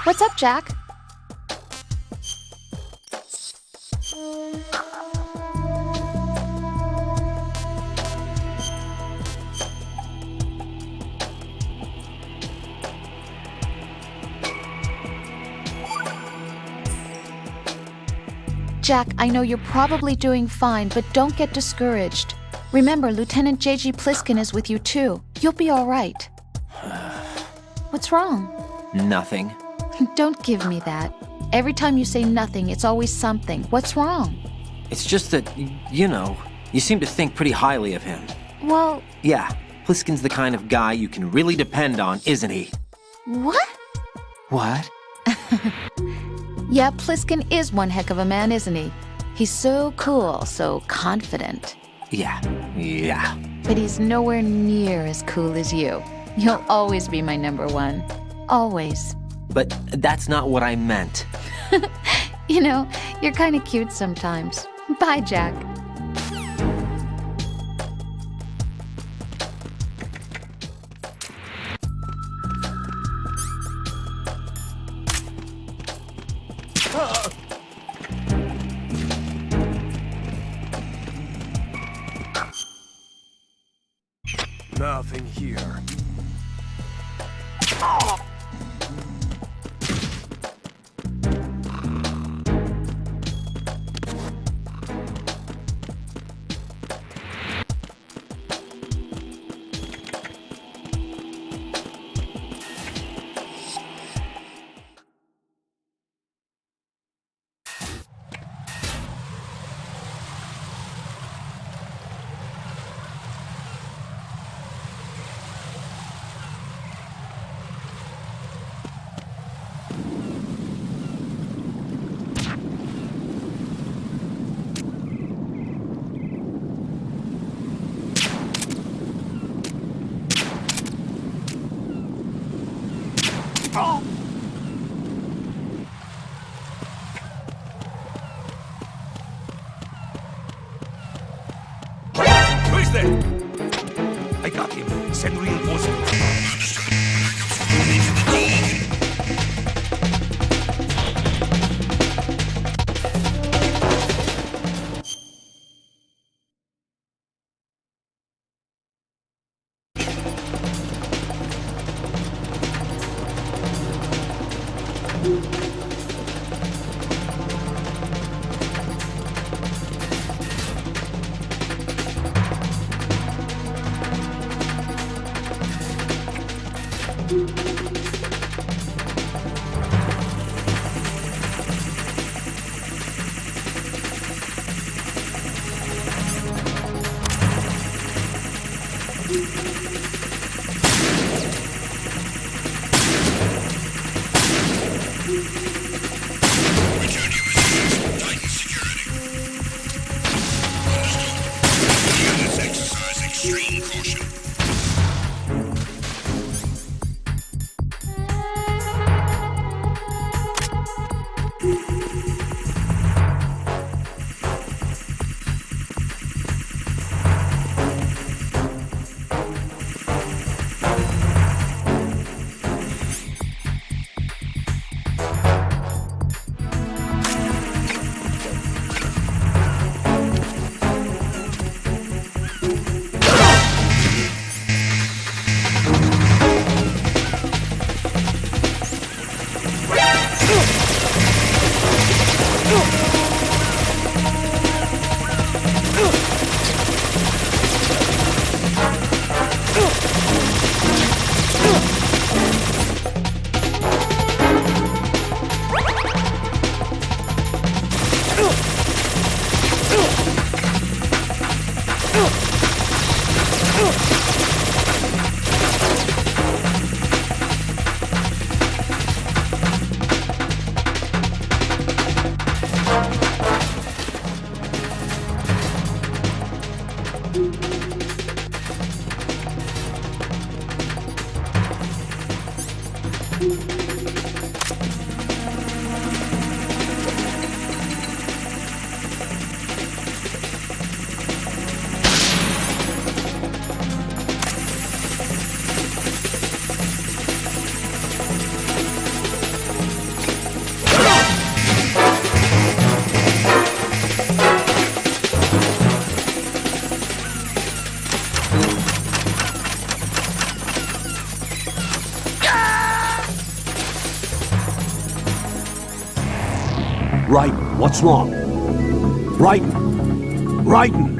What's up, Jack? Jack, I know you're probably doing fine, but don't get discouraged. Remember, Lieutenant J.G. Pliskin is with you too. You'll be all right. What's wrong? Nothing. Don't give me that. Every time you say nothing, it's always something. What's wrong? It's just that, you know, you seem to think pretty highly of him. Well... Yeah, Pliskin's the kind of guy you can really depend on, isn't he? What? What? Yeah, Pliskin is one heck of a man, isn't he? He's so cool, so confident. Yeah. But he's nowhere near as cool as you. You'll always be my number one. Always. But that's not what I meant. You know, you're kind of cute sometimes. Bye, Jack. Nothing here. Who's there? I got him. Send reinforcements. Raiden, what's wrong? Raiden! Raiden!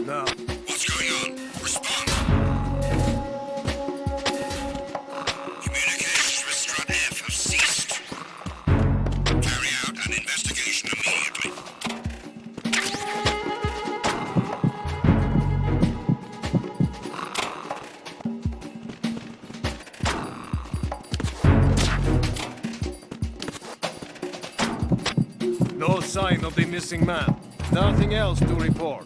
No. What's going on? Respond. Communications with Strut F have ceased. Carry out an investigation immediately. No sign of the missing man. Nothing else to report.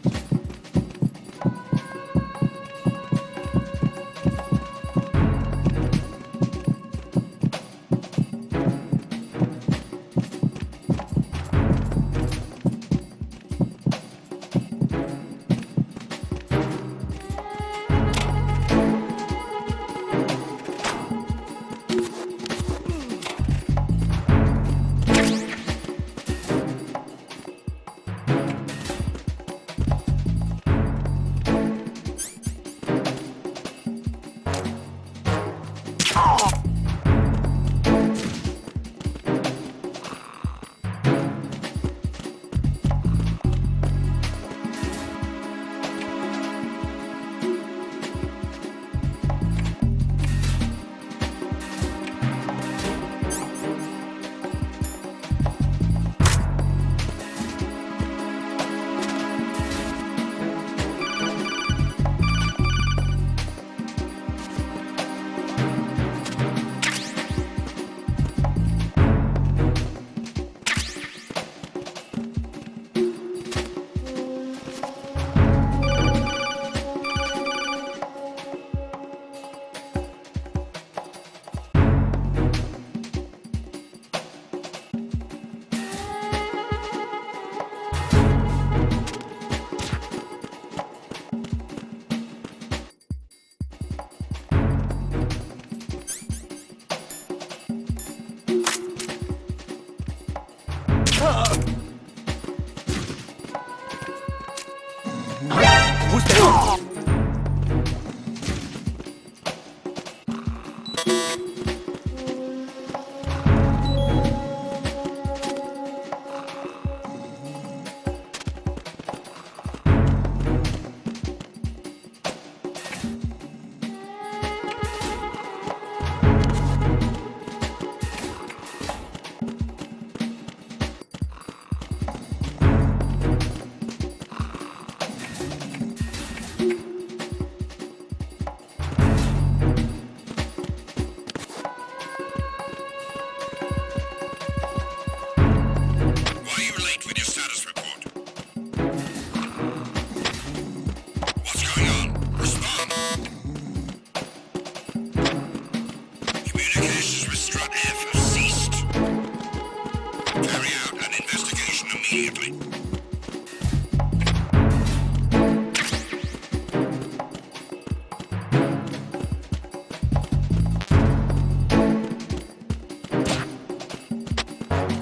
immediately.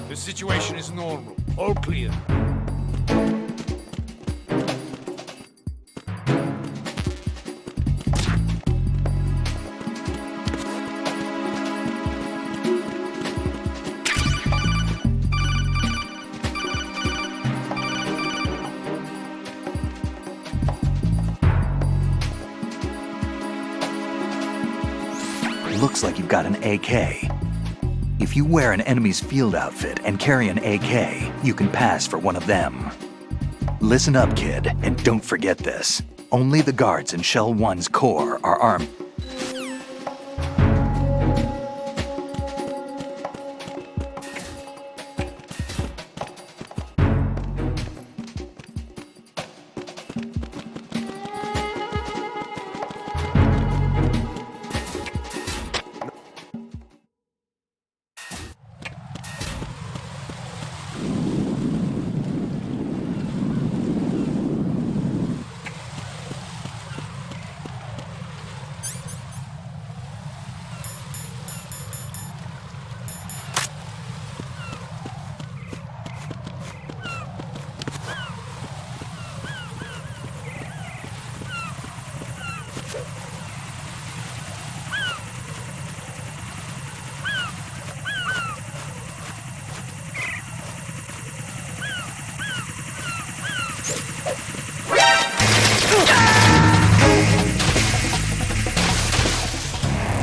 The situation is normal. All clear. Looks like you've got an AK. If you wear an enemy's field outfit and carry an AK, you can pass for one of them. Listen up, kid, and don't forget this. Only the guards in Shell 1's core are armed.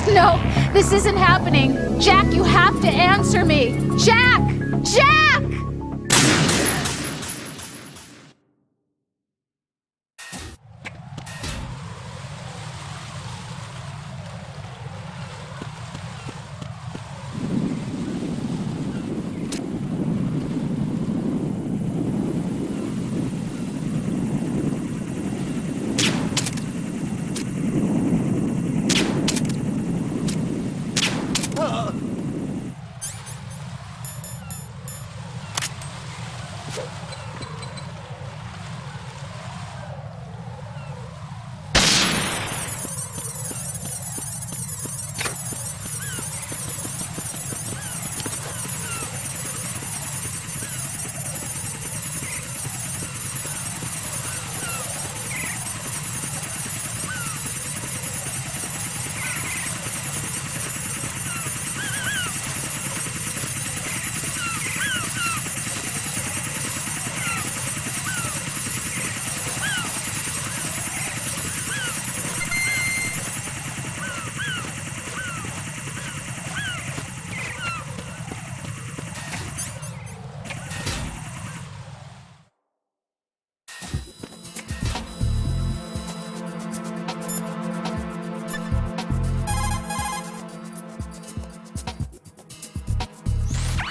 No, this isn't happening. Jack, you have to answer me. Jack! Jack!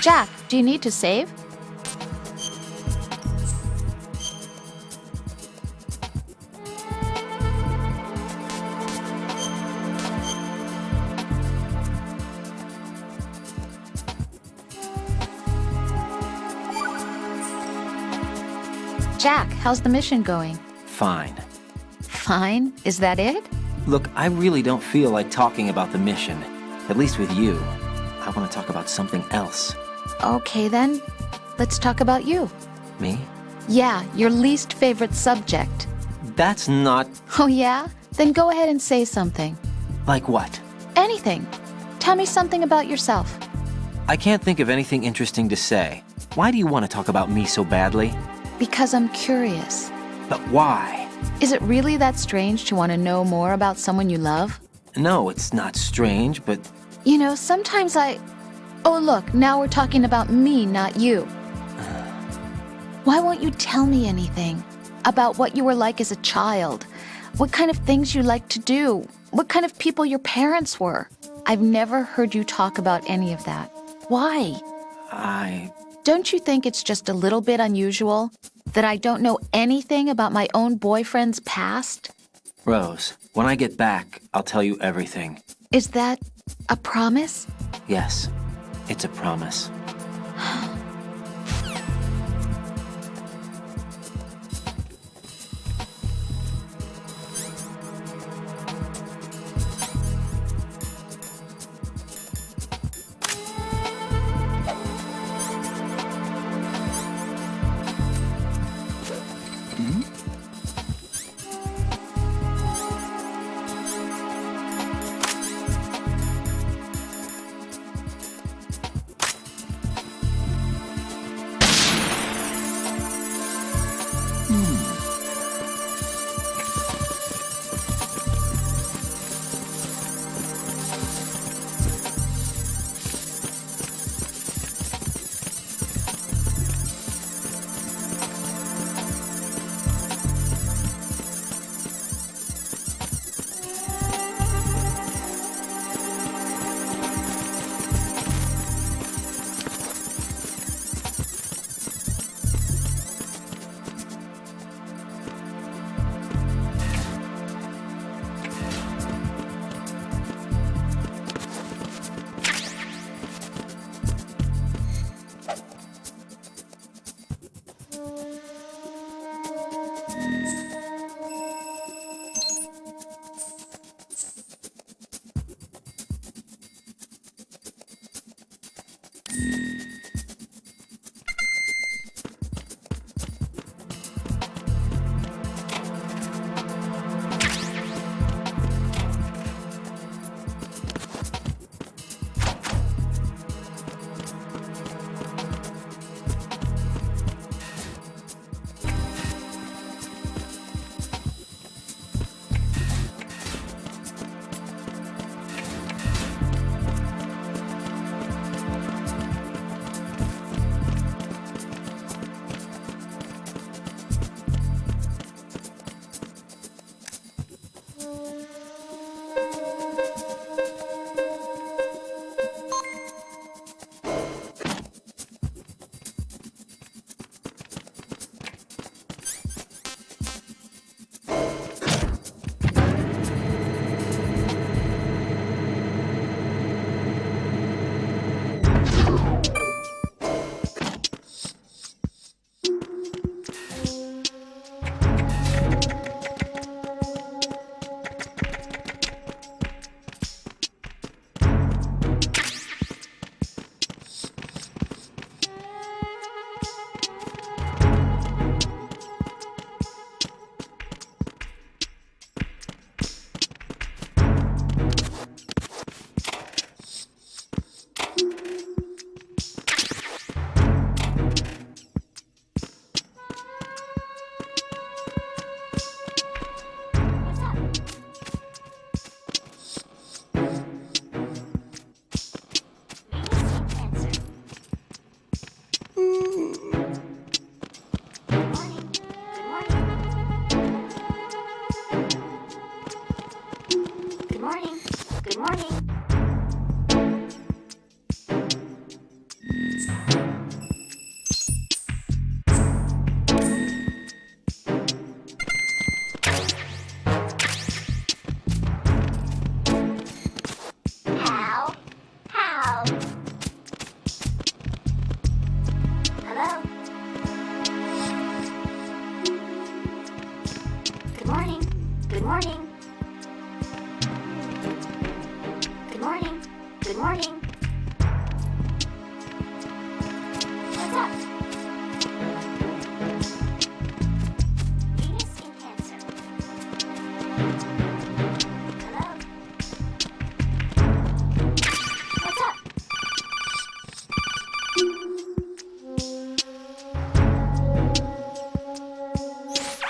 Jack, do you need to save? Jack, how's the mission going? Fine. Fine? Is that it? Look, I really don't feel like talking about the mission. At least with you. I want to talk about something else. Okay then, let's talk about you. Me? Yeah, your least favorite subject. That's not... Oh yeah? Then go ahead and say something. Like what? Anything. Tell me something about yourself. I can't think of anything interesting to say. Why do you want to talk about me so badly? Because I'm curious. But why? Is it really that strange to want to know more about someone you love? No, it's not strange, but... You know, sometimes Oh look, now we're talking about me, not you. Why won't you tell me anything? About what you were like as a child? What kind of things you liked to do? What kind of people your parents were? I've never heard you talk about any of that. Why? Don't you think it's just a little bit unusual that I don't know anything about my own boyfriend's past? Rose, when I get back, I'll tell you everything. Is that a promise? Yes, it's a promise.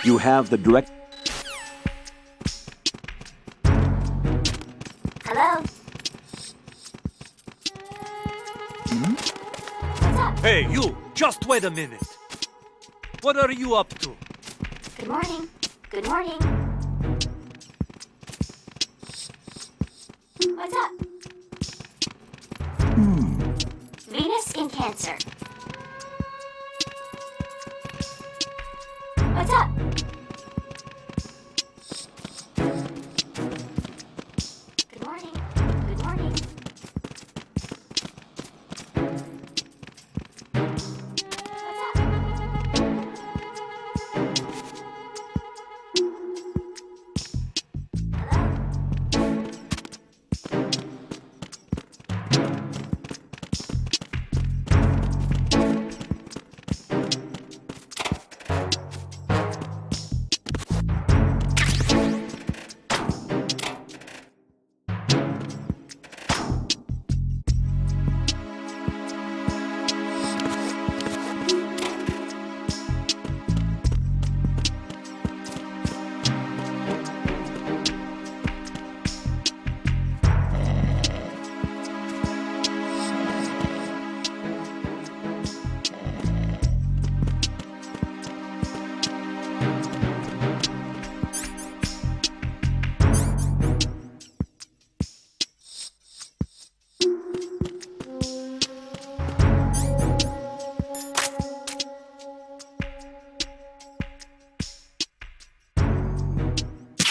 You have the direct... Hello? What's up? Hey, you! Just wait a minute. What are you up to? Good morning. Good morning. What's up? Venus in Cancer. What's up? Good morning. Good morning. What's up?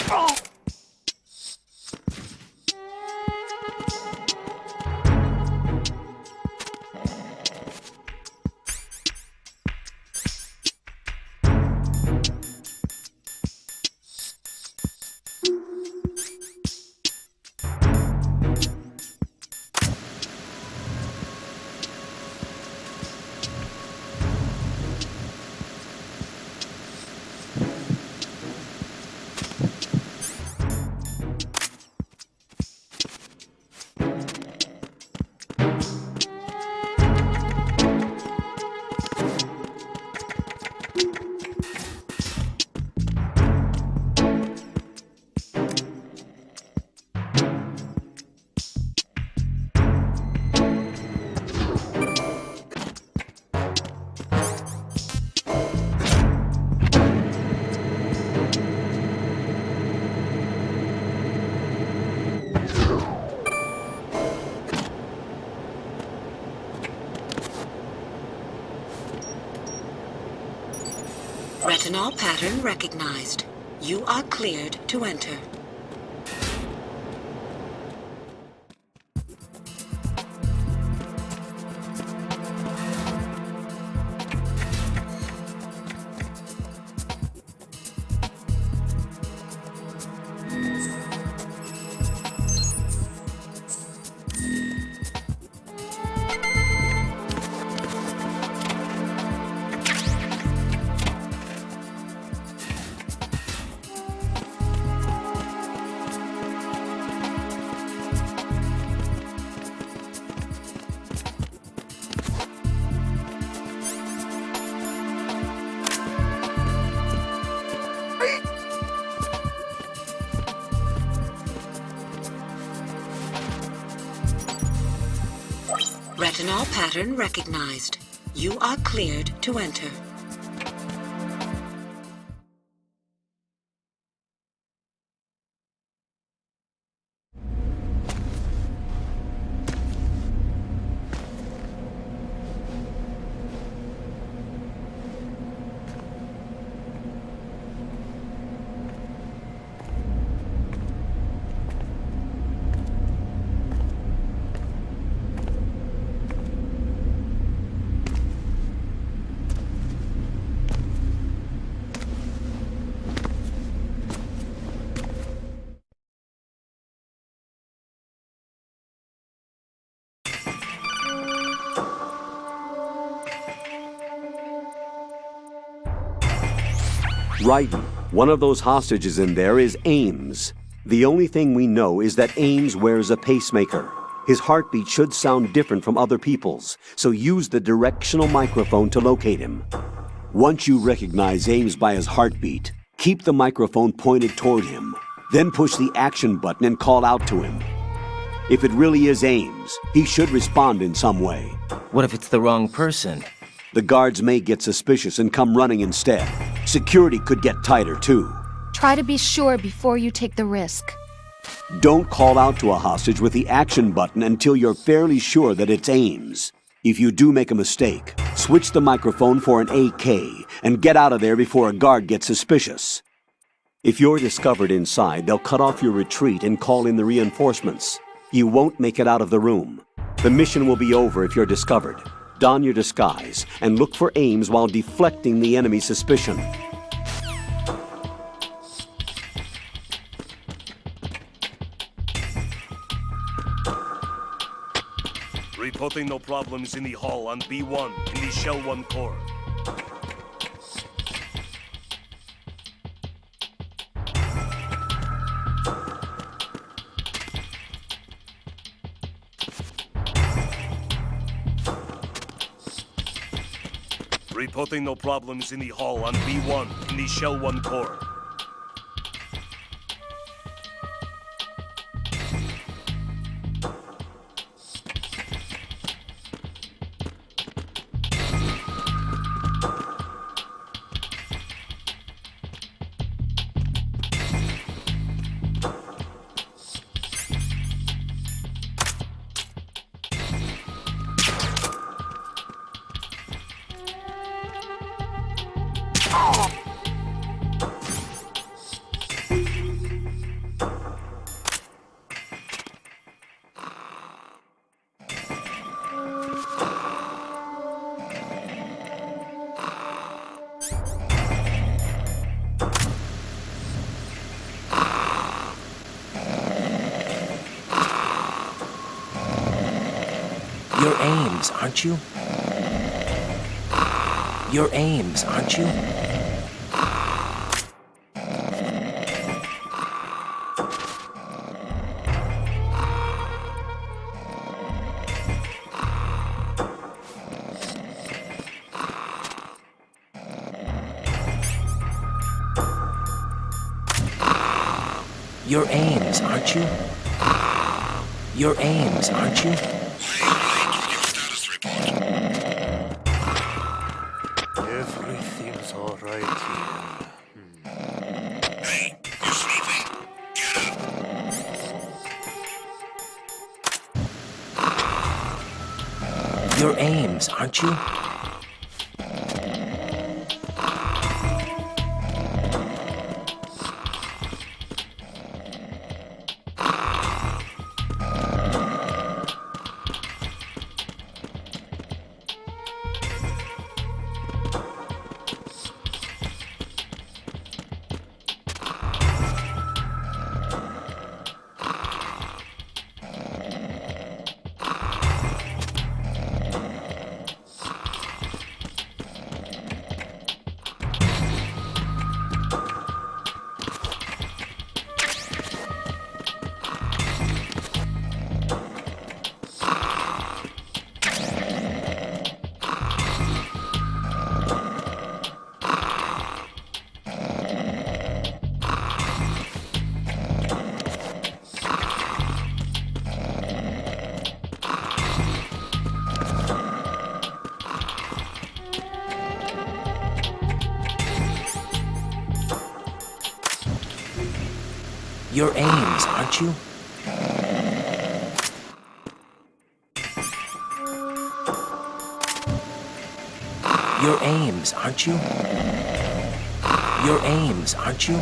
Hello? Retinol pattern recognized. You are cleared to enter. Retinol pattern recognized. You are cleared to enter. Raiden, one of those hostages in there is Ames. The only thing we know is that Ames wears a pacemaker. His heartbeat should sound different from other people's, so use the directional microphone to locate him. Once you recognize Ames by his heartbeat, Keep the microphone pointed toward him. Then push the action button and call out to him. If it really is Ames, he should respond in some way. What if it's the wrong person? The guards may get suspicious and come running instead. Security could get tighter, too. Try to be sure before you take the risk. Don't call out to a hostage with the action button until you're fairly sure that it's Ames. If you do make a mistake, switch the microphone for an AK and get out of there before a guard gets suspicious. If you're discovered inside, they'll cut off your retreat and call in the reinforcements. You won't make it out of the room. The mission will be over if you're discovered. Don your disguise and look for Ames while deflecting the enemy's suspicion. Reporting no problems in the hall on B1 in the Shell 1 core. Reporting no problems in the hall on B1 in the Shell 1 core. You're Ames, aren't you? You're Ames, aren't you? You're Ames, aren't you? You're Ames, aren't you? Everything's all right here. Hey, you sleeping? Get up. You're Ames, aren't you? You're Ames, aren't you? You're Ames, aren't you? You're Ames, aren't you?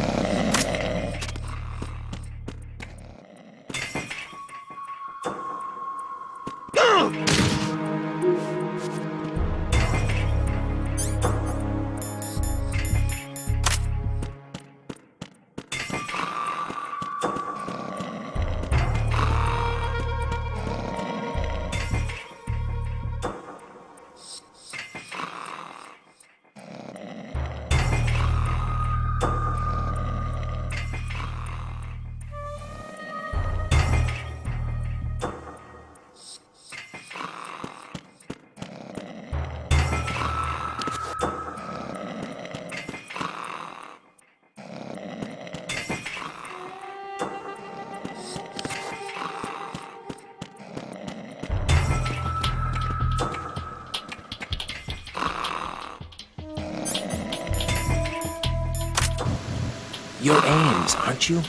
You're Ames, aren't you?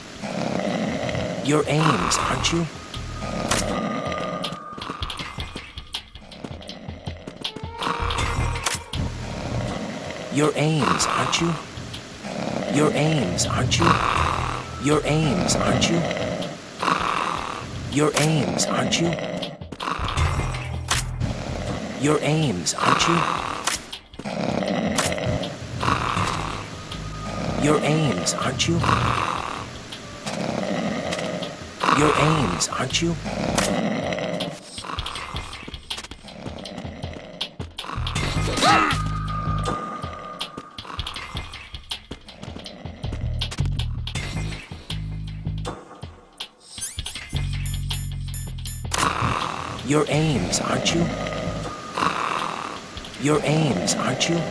You're Ames, aren't you? You're Ames, aren't you? You're Ames, aren't you? You're Ames, aren't you? You're Ames, aren't you? You're Ames, aren't you? You're Ames, aren't you? You're Ames, aren't you? You're Ames, aren't you? You're Ames, aren't you?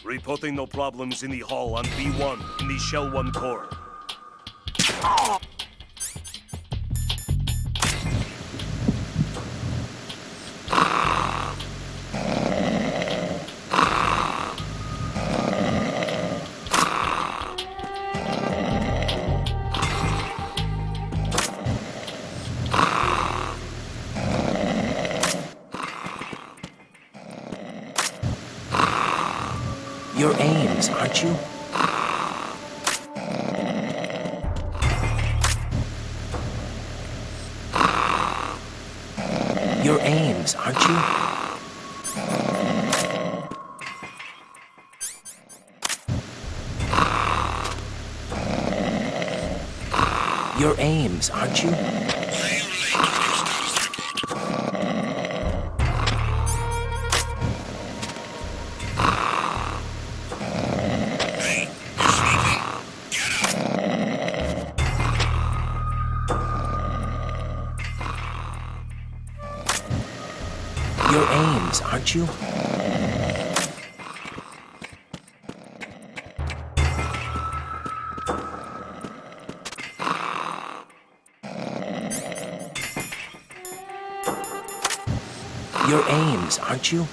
Reporting no problems in the hall on B1 in the Shell 1 core. You're Ames, aren't you? You're Ames, aren't you? You're Ames, aren't you? You're Ames, aren't you? You're Ames, aren't you?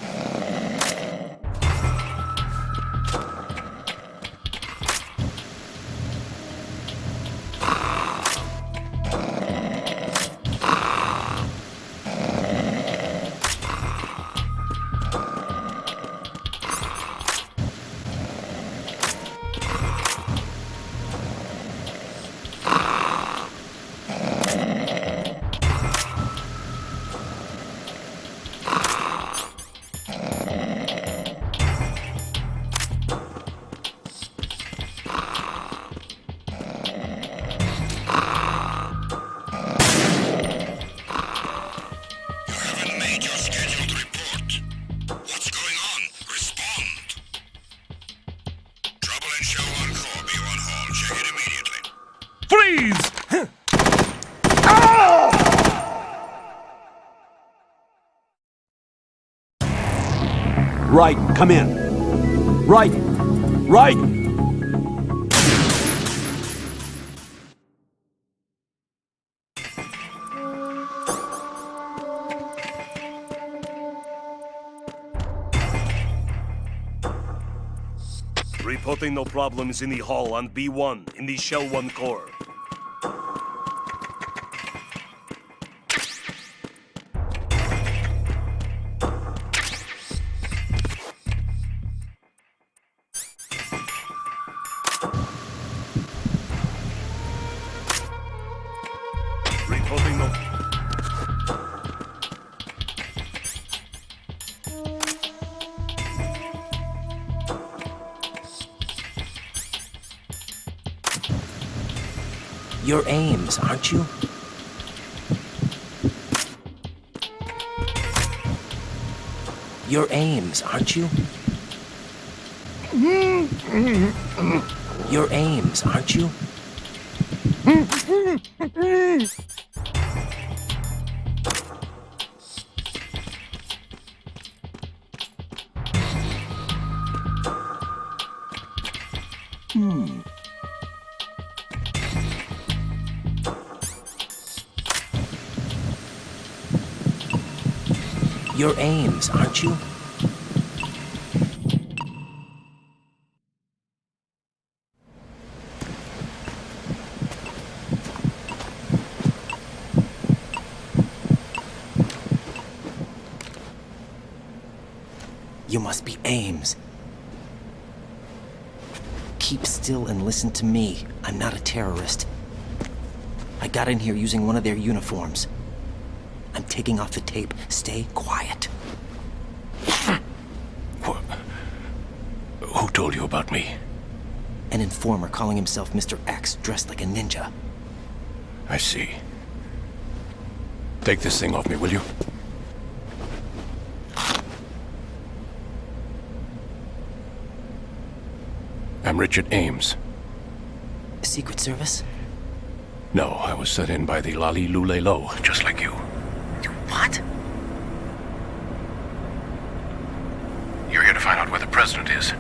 Raiden, come in. Raiden! Raiden! Reporting no problems in the hall on B1 in the Shell 1 core. Reporting no... You're Ames, aren't you? You're Ames, aren't you? You're Ames, aren't you? You're Ames, aren't you? You must be Ames. Keep still and listen to me. I'm not a terrorist. I got in here using one of their uniforms. I'm taking off the tape. Stay quiet. Who told you about me? An informer calling himself Mr. X, dressed like a ninja. I see. Take this thing off me, will you? I'm Richard Ames. Secret Service? No, I was sent in by the Lali Lule Lo, just like you. What? You're here to find out where the president is.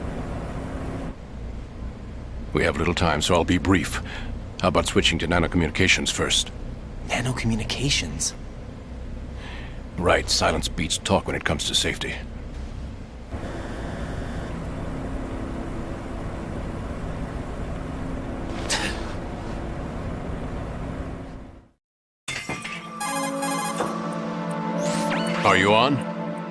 We have little time, so I'll be brief. How about switching to nanocommunications first? Nanocommunications? Right, silence beats talk when it comes to safety. Are you on?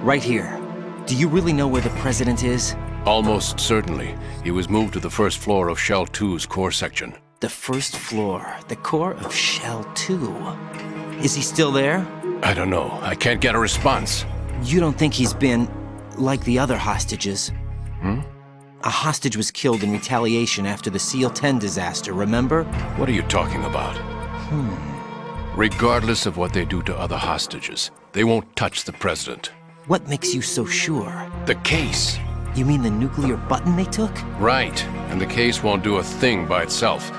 Right here. Do you really know where the president is? Almost certainly. He was moved to the first floor of Shell 2's core section. The first floor, the core of Shell 2. Is he still there? I don't know. I can't get a response. You don't think he's been like the other hostages? A hostage was killed in retaliation after the SEAL 10 disaster, remember? What are you talking about? Regardless of what they do to other hostages, they won't touch the president. What makes you so sure? The case. You mean the nuclear button they took? Right. And the case won't do a thing by itself.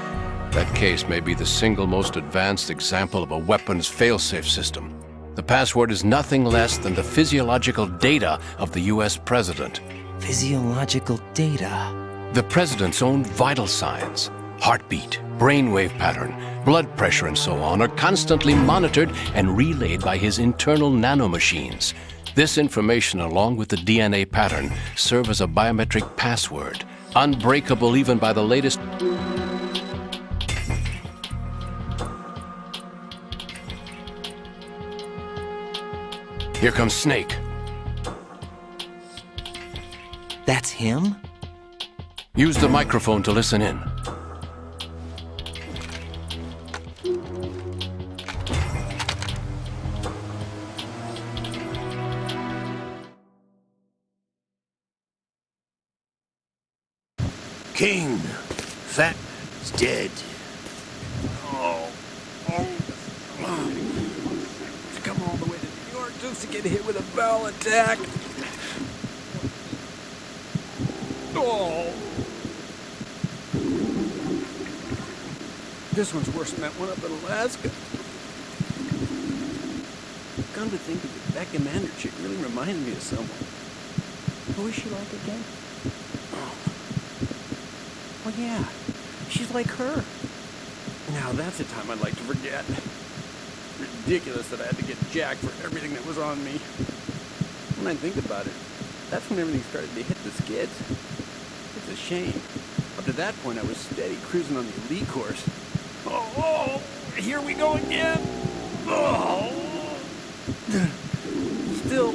That case may be the single most advanced example of a weapons failsafe system. The password is nothing less than the physiological data of the US president. Physiological data? The president's own vital signs, heartbeat, brainwave pattern, blood pressure and so on, are constantly monitored and relayed by his internal nanomachines. This information, along with the DNA pattern, serve as a biometric password, unbreakable even by the latest... Here comes Snake. That's him? Use the microphone to listen in. King, Fat is dead. Come all the way to New York just to get hit with a bowel attack. Oh. This one's worse than that one up in Alaska. Come to think of it, that commander chick really reminded me of someone. Who is she like again? Oh. Well, yeah, she's like her. Now that's a time I'd like to forget. Ridiculous that I had to get jacked for everything that was on me. When I think about it, that's when everything started to hit the skids. It It's a shame. Up to that point, I was steady cruising on the elite course. Oh, here we go again. Oh. Still,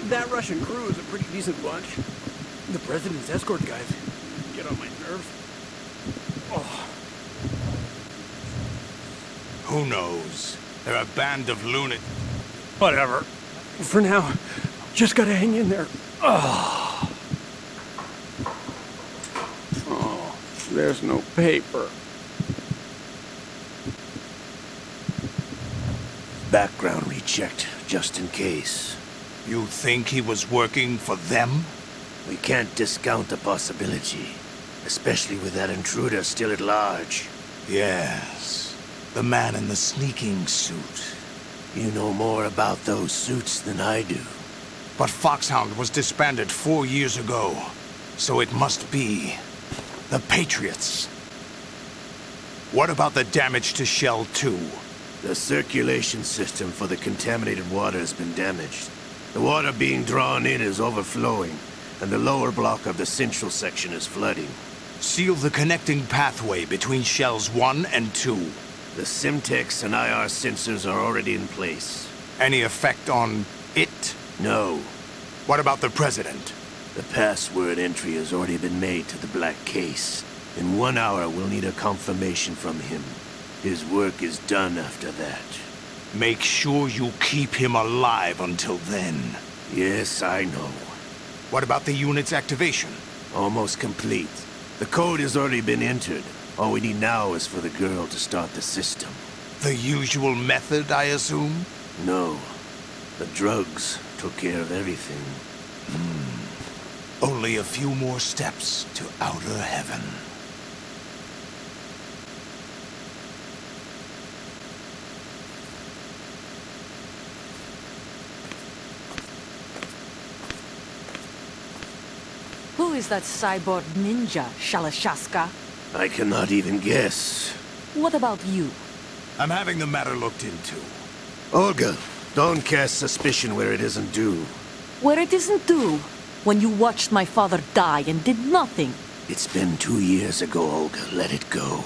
that Russian crew is a pretty decent bunch. The president's escort guys get on my nerves. Oh. Who knows? They're a band of lunatics. Whatever. For now, just gotta hang in there. Oh, there's no paper. Background rechecked, just in case. You think he was working for them? We can't discount the possibility, especially with that intruder still at large. Yes, the man in the sneaking suit. You know more about those suits than I do. But Foxhound was disbanded 4 years ago, so it must be the Patriots. What about the damage to Shell 2? The circulation system for the contaminated water has been damaged. The water being drawn in is overflowing, and the lower block of the central section is flooding. Seal the connecting pathway between Shells 1 and 2. The Simtex and IR sensors are already in place. Any effect on it? No. What about the President? The password entry has already been made to the black case. In 1 hour, we'll need a confirmation from him. His work is done after that. Make sure you keep him alive until then. Yes, I know. What about the unit's activation? Almost complete. The code has already been entered. All we need now is for the girl to start the system. The usual method, I assume? No. The drugs took care of everything. Only a few more steps to outer heaven. Who is that cyborg ninja, Shalashaska? I cannot even guess. What about you? I'm having the matter looked into. Olga, don't cast suspicion where it isn't due. Where it isn't due? When you watched my father die and did nothing. It's been 2 years ago, Olga. Let it go.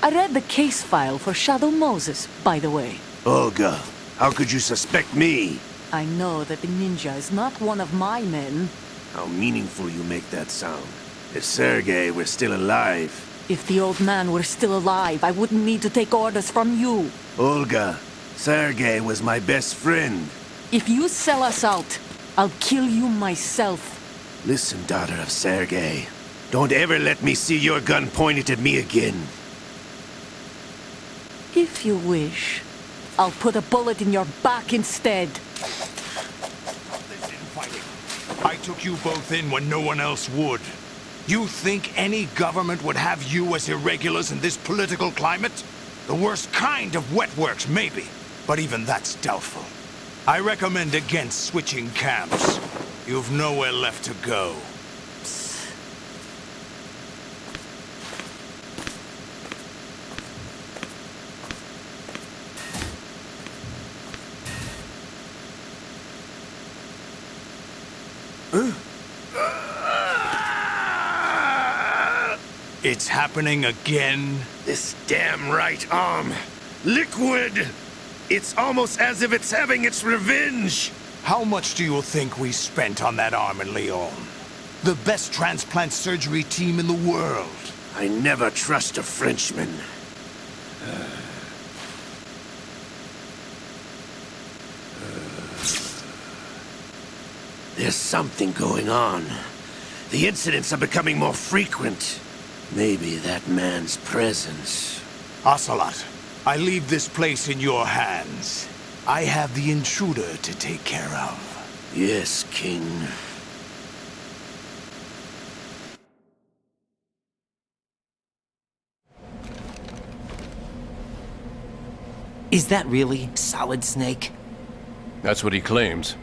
I read the case file for Shadow Moses, by the way. Olga, how could you suspect me? I know that the ninja is not one of my men. How meaningful you make that sound. If Sergei were still alive... If the old man were still alive, I wouldn't need to take orders from you. Olga, Sergei was my best friend. If you sell us out, I'll kill you myself. Listen, daughter of Sergei. Don't ever let me see your gun pointed at me again. If you wish, I'll put a bullet in your back instead. I took you both in when no one else would. You think any government would have you as irregulars in this political climate? The worst kind of wet works, maybe. But even that's doubtful. I recommend against switching camps. You've nowhere left to go. It's happening again? This damn right arm. Liquid! It's almost as if it's having its revenge! How much do you think we spent on that arm in Lyon? The best transplant surgery team in the world. I never trust a Frenchman. There's something going on. The incidents are becoming more frequent. Maybe that man's presence. Ocelot, I leave this place in your hands. I have the intruder to take care of. Yes, King. Is that really Solid Snake? That's what he claims.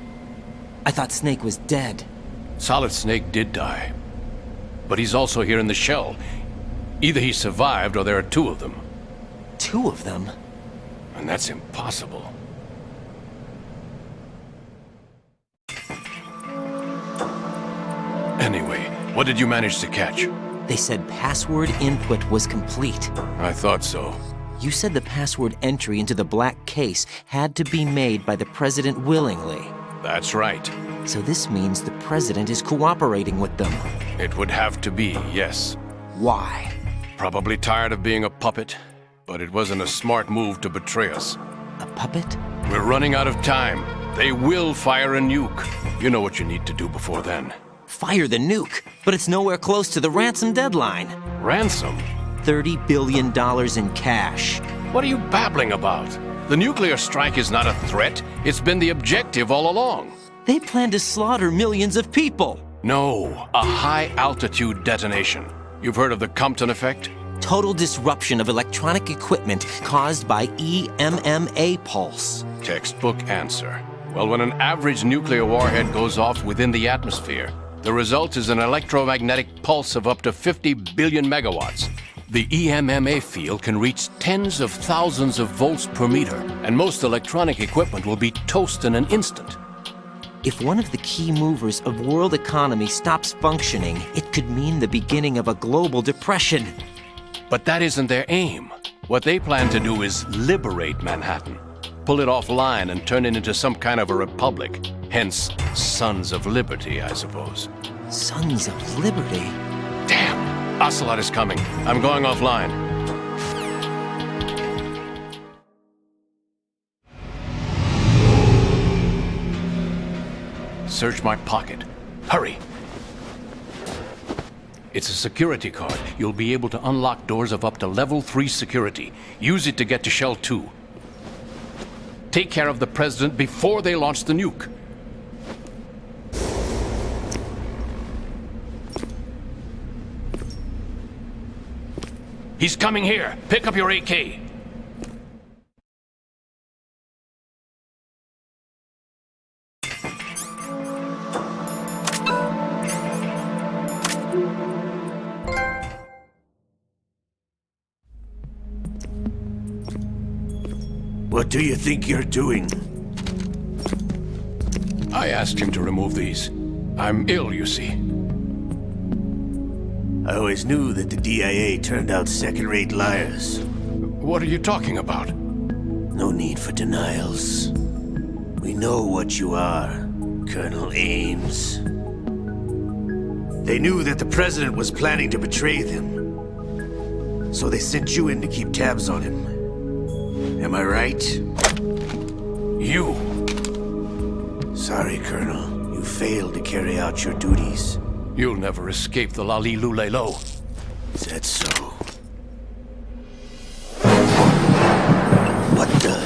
I thought Snake was dead. Solid Snake did die. But he's also here in the shell. Either he survived or there are two of them. Two of them? And that's impossible. Anyway, what did you manage to catch? They said password input was complete. I thought so. You said the password entry into the black case had to be made by the president willingly. That's right. So this means the president is cooperating with them. It would have to be, yes. Why? Probably tired of being a puppet, but it wasn't a smart move to betray us. A puppet? We're running out of time. They will fire a nuke. You know what you need to do before then. Fire the nuke, but it's nowhere close to the ransom deadline. Ransom? $30 billion in cash. What are you babbling about? The nuclear strike is not a threat. It's been the objective all along. They plan to slaughter millions of people. No, a high-altitude detonation. You've heard of the Compton effect? Total disruption of electronic equipment caused by EMMA pulse. Textbook answer. Well, when an average nuclear warhead goes off within the atmosphere, the result is an electromagnetic pulse of up to 50 billion megawatts. The EMMA field can reach tens of thousands of volts per meter, and most electronic equipment will be toast in an instant. If one of the key movers of world economy stops functioning, it could mean the beginning of a global depression. But that isn't their aim. What they plan to do is liberate Manhattan. Pull it offline and turn it into some kind of a republic. Hence, Sons of Liberty, I suppose. Sons of Liberty? Damn! Ocelot is coming. I'm going offline. Search my pocket. Hurry! It's a security card. You'll be able to unlock doors of up to level 3 security. Use it to get to Shell 2. Take care of the president before they launch the nuke. He's coming here. Pick up your AK. What do you think you're doing? I asked him to remove these. I'm ill, you see. I always knew that the DIA turned out second-rate liars. What are you talking about? No need for denials. We know what you are, Colonel Ames. They knew that the president was planning to betray them. So they sent you in to keep tabs on him. Am I right? You! Sorry, Colonel. You failed to carry out your duties. You'll never escape the Lali-Lu-Le-Lo. Is that so? What the?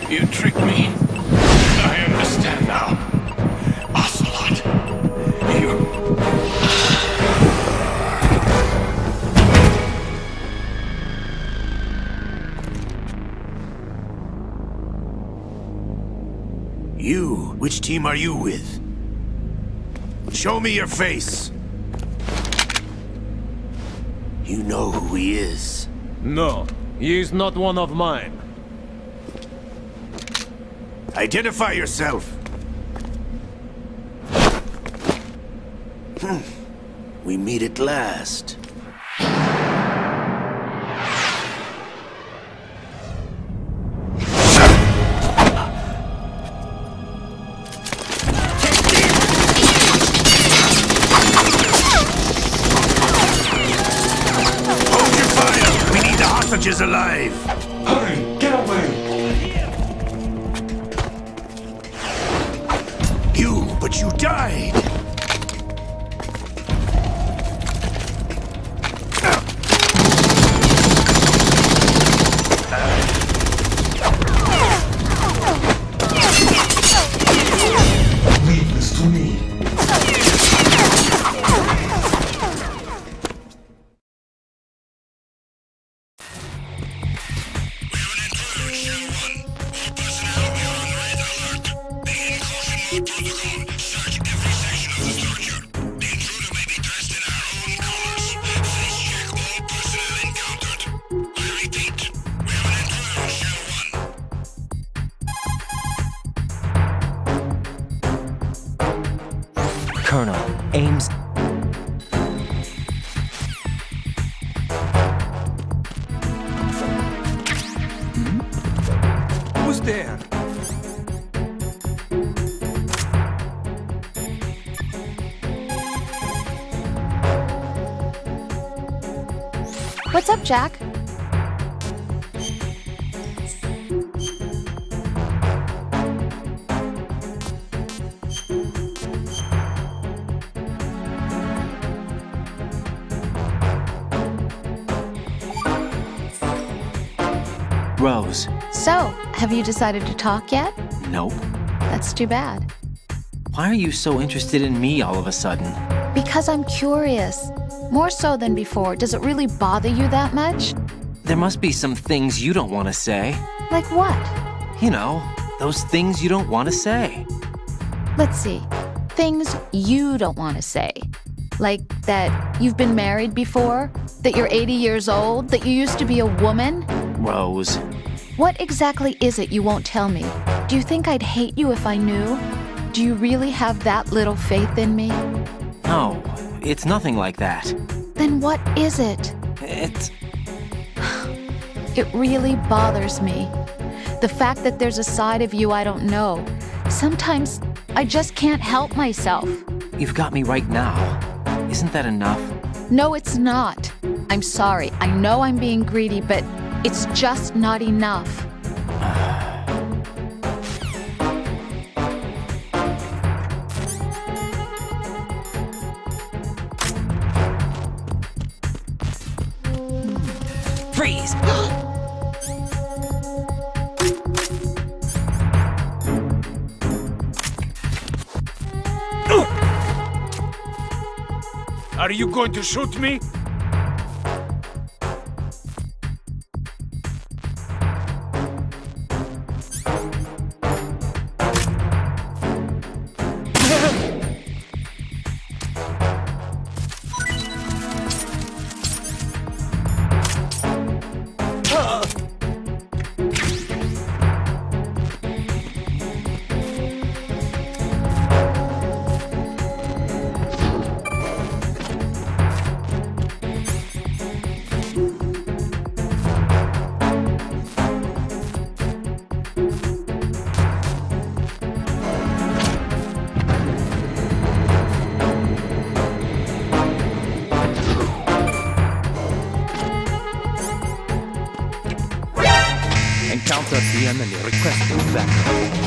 You tricked me. I understand now. Ocelot. You? Which team are you with? Show me your face! You know who he is. No, he is not one of mine. Identify yourself! We meet at last. Is alive! Hurry! Get away! But you died! Leave this to me. Protocol. Search every section. Colonel, Ames... Who's there? What's up, Jack? Rose. So, have you decided to talk yet? Nope. That's too bad. Why are you so interested in me all of a sudden? Because I'm curious. More so than before. Does it really bother you that much? There must be some things you don't want to say. Like what? You know, those things you don't want to say. Let's see. Things you don't want to say. Like that you've been married before? That you're 80 years old? That you used to be a woman? Rose. What exactly is it you won't tell me? Do you think I'd hate you if I knew? Do you really have that little faith in me? No, it's nothing like that. Then what is it? It really bothers me. The fact that there's a side of you I don't know. Sometimes I just can't help myself. You've got me right now. Isn't that enough? No, it's not. I'm sorry. I know I'm being greedy, but it's just not enough. Freeze! Are you going to shoot me? Encounter the enemy requesting backup.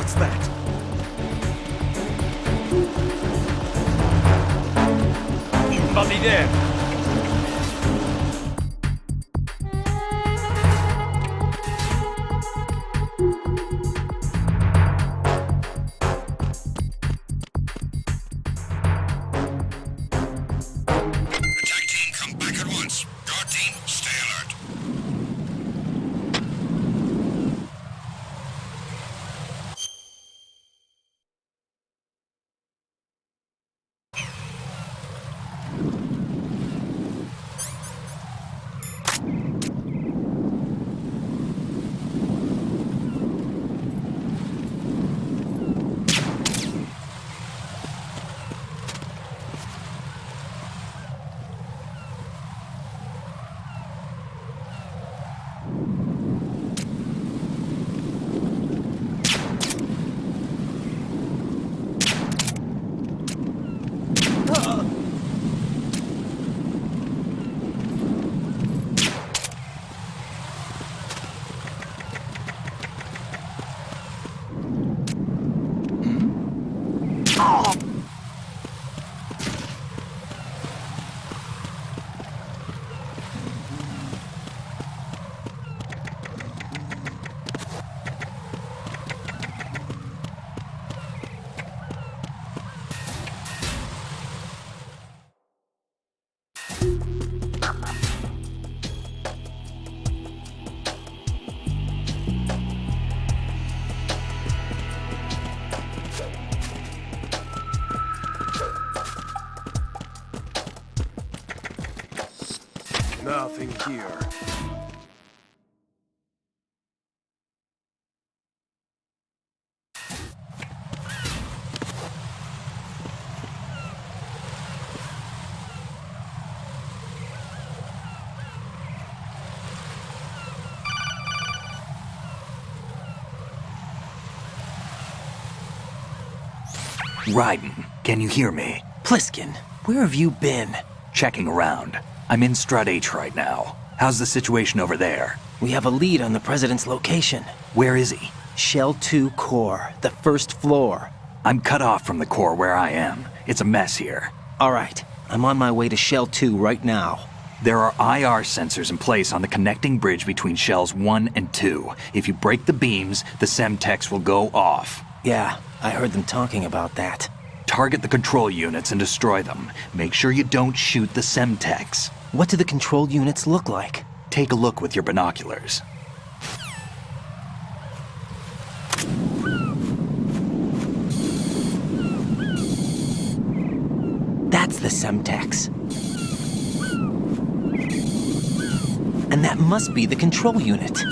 What's that? Somebody there. Attack team, come back at once. Guard team, stay alert. Nothing here. Raiden, can you hear me? Pliskin, where have you been? Checking around. I'm in Strut H right now. How's the situation over there? We have a lead on the president's location. Where is he? Shell 2 core, the first floor. I'm cut off from the core where I am. It's a mess here. All right, I'm on my way to Shell 2 right now. There are IR sensors in place on the connecting bridge between Shells 1 and 2. If you break the beams, the Semtex will go off. Yeah, I heard them talking about that. Target the control units and destroy them. Make sure you don't shoot the Semtex. What do the control units look like? Take a look with your binoculars. That's the Semtex. And that must be the control unit.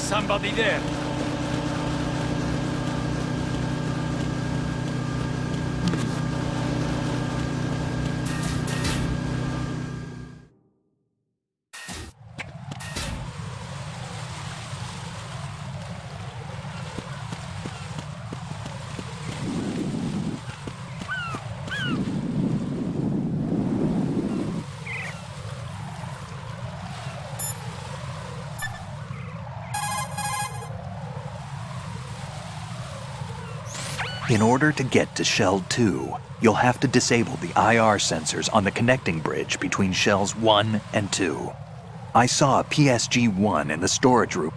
somebody there? In order to get to Shell 2, you'll have to disable the IR sensors on the connecting bridge between Shells 1 and 2. I saw a PSG-1 in the storage room.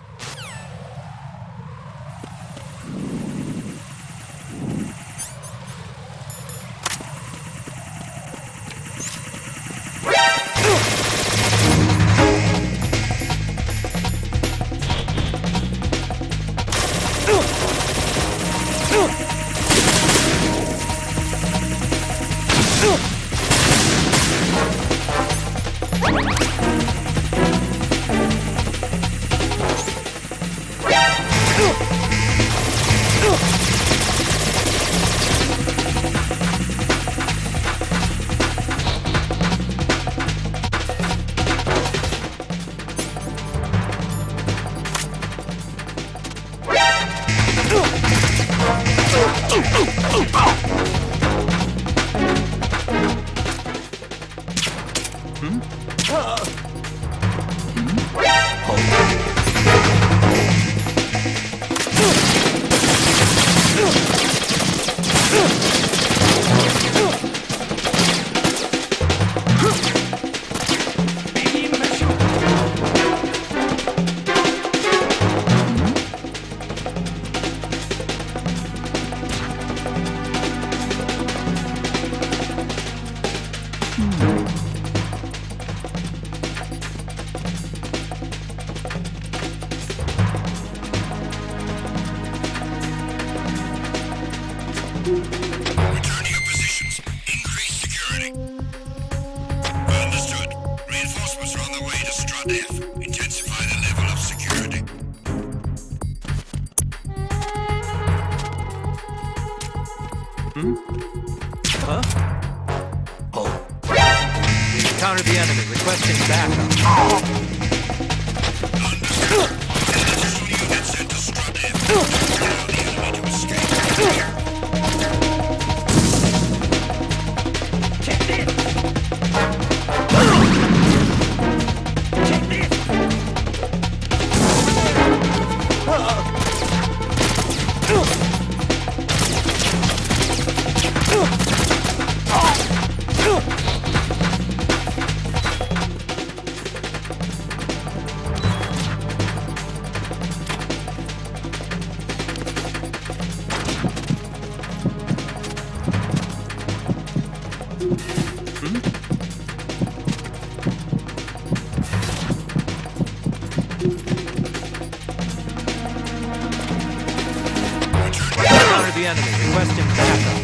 Return to your positions. Increase security. Understood. Reinforcements are on their way to Strut F. Intensify the level of security. Huh? Oh. We encountered the enemy, requesting backup. Additional units sent to Strut F. Allow the enemy to escape. Encountered the enemy, requesting backup.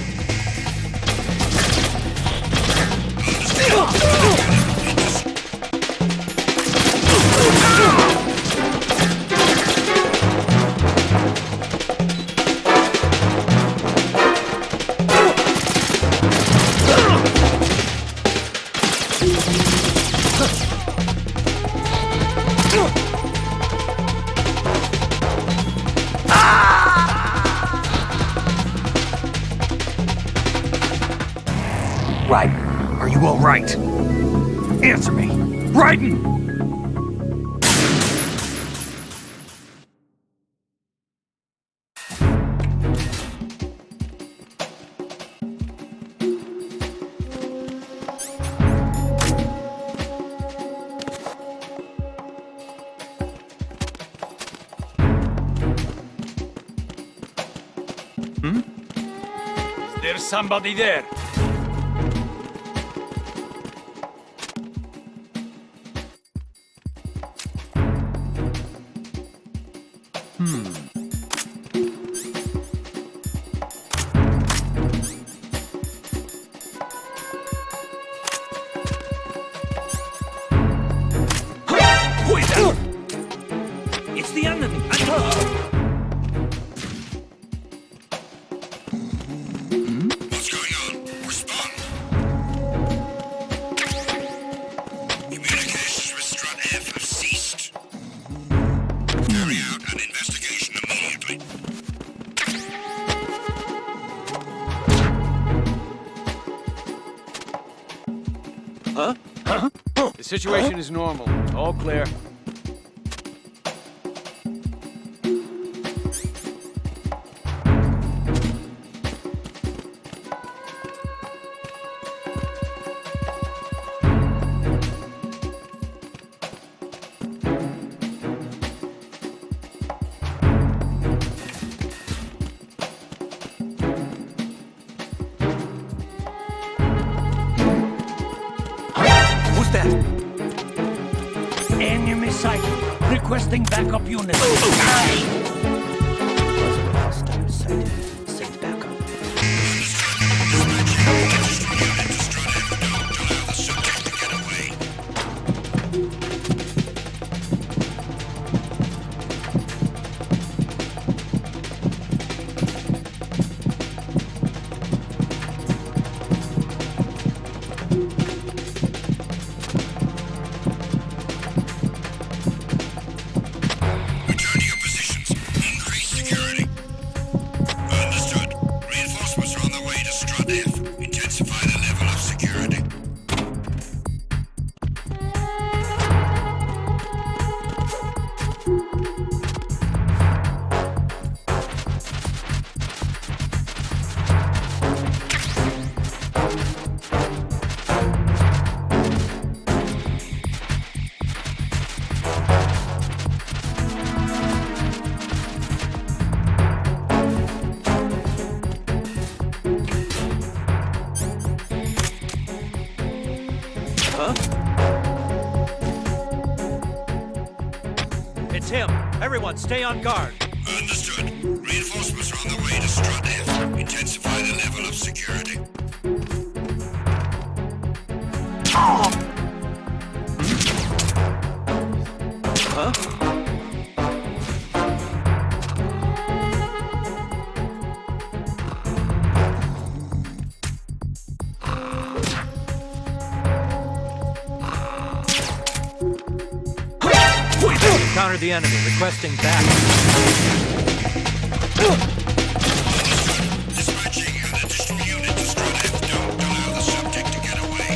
Raiden, are you all right? Answer me. Raiden! There's somebody there. It's the enemy! Huh? Huh? The situation is normal. All clear. Enemy sight. Requesting backup units. Send backup. It's him. Everyone, stay on guard. Understood. Reinforcements are on the way to Strut F. Intensify the level of security. Huh? Encounter the enemy, requesting backup. Dispatching an additional unit to Strut F. Don't allow the subject to get away.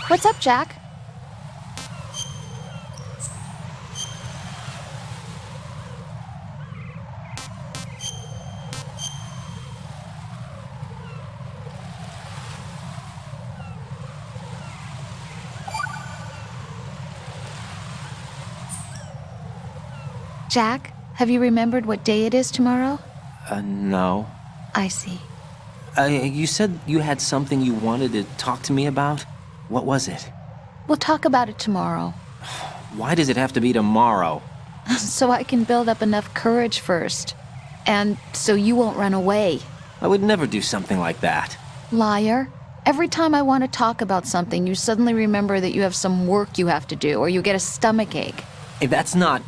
What's up, Jack? Jack, have you remembered what day it is tomorrow? No. I see. You said you had something you wanted to talk to me about? What was it? We'll talk about it tomorrow. Why does it have to be tomorrow? So I can build up enough courage first. And so you won't run away. I would never do something like that. Liar. Every time I want to talk about something, you suddenly remember that you have some work you have to do, or you get a stomachache. Hey, that's not...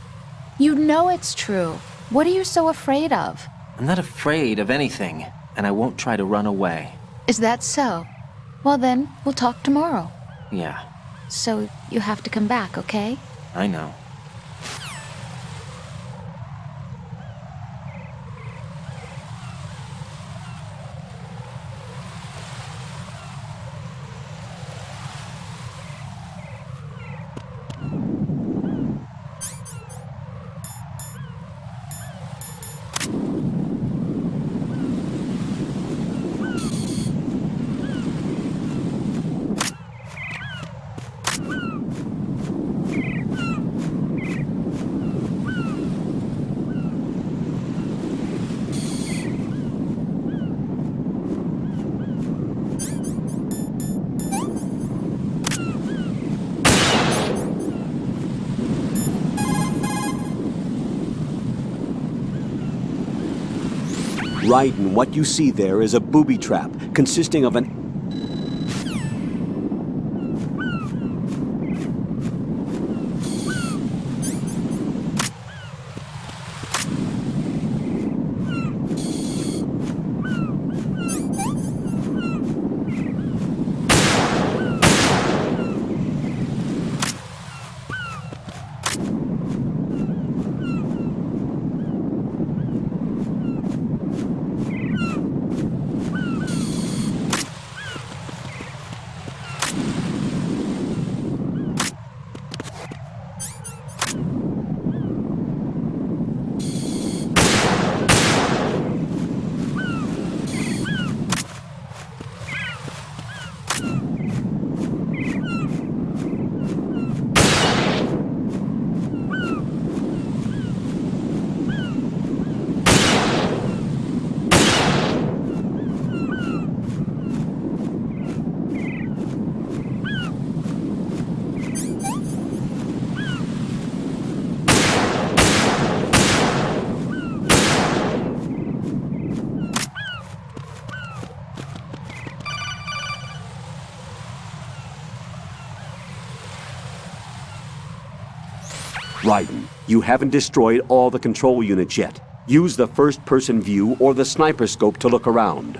You know it's true. What are you so afraid of? I'm not afraid of anything, and I won't try to run away. Is that so? Well then, we'll talk tomorrow. Yeah, So you have to come back, okay? I know. Raiden, what you see there is a booby trap consisting of an... Raiden, you haven't destroyed all the control units yet. Use the first-person view or the sniper scope to look around.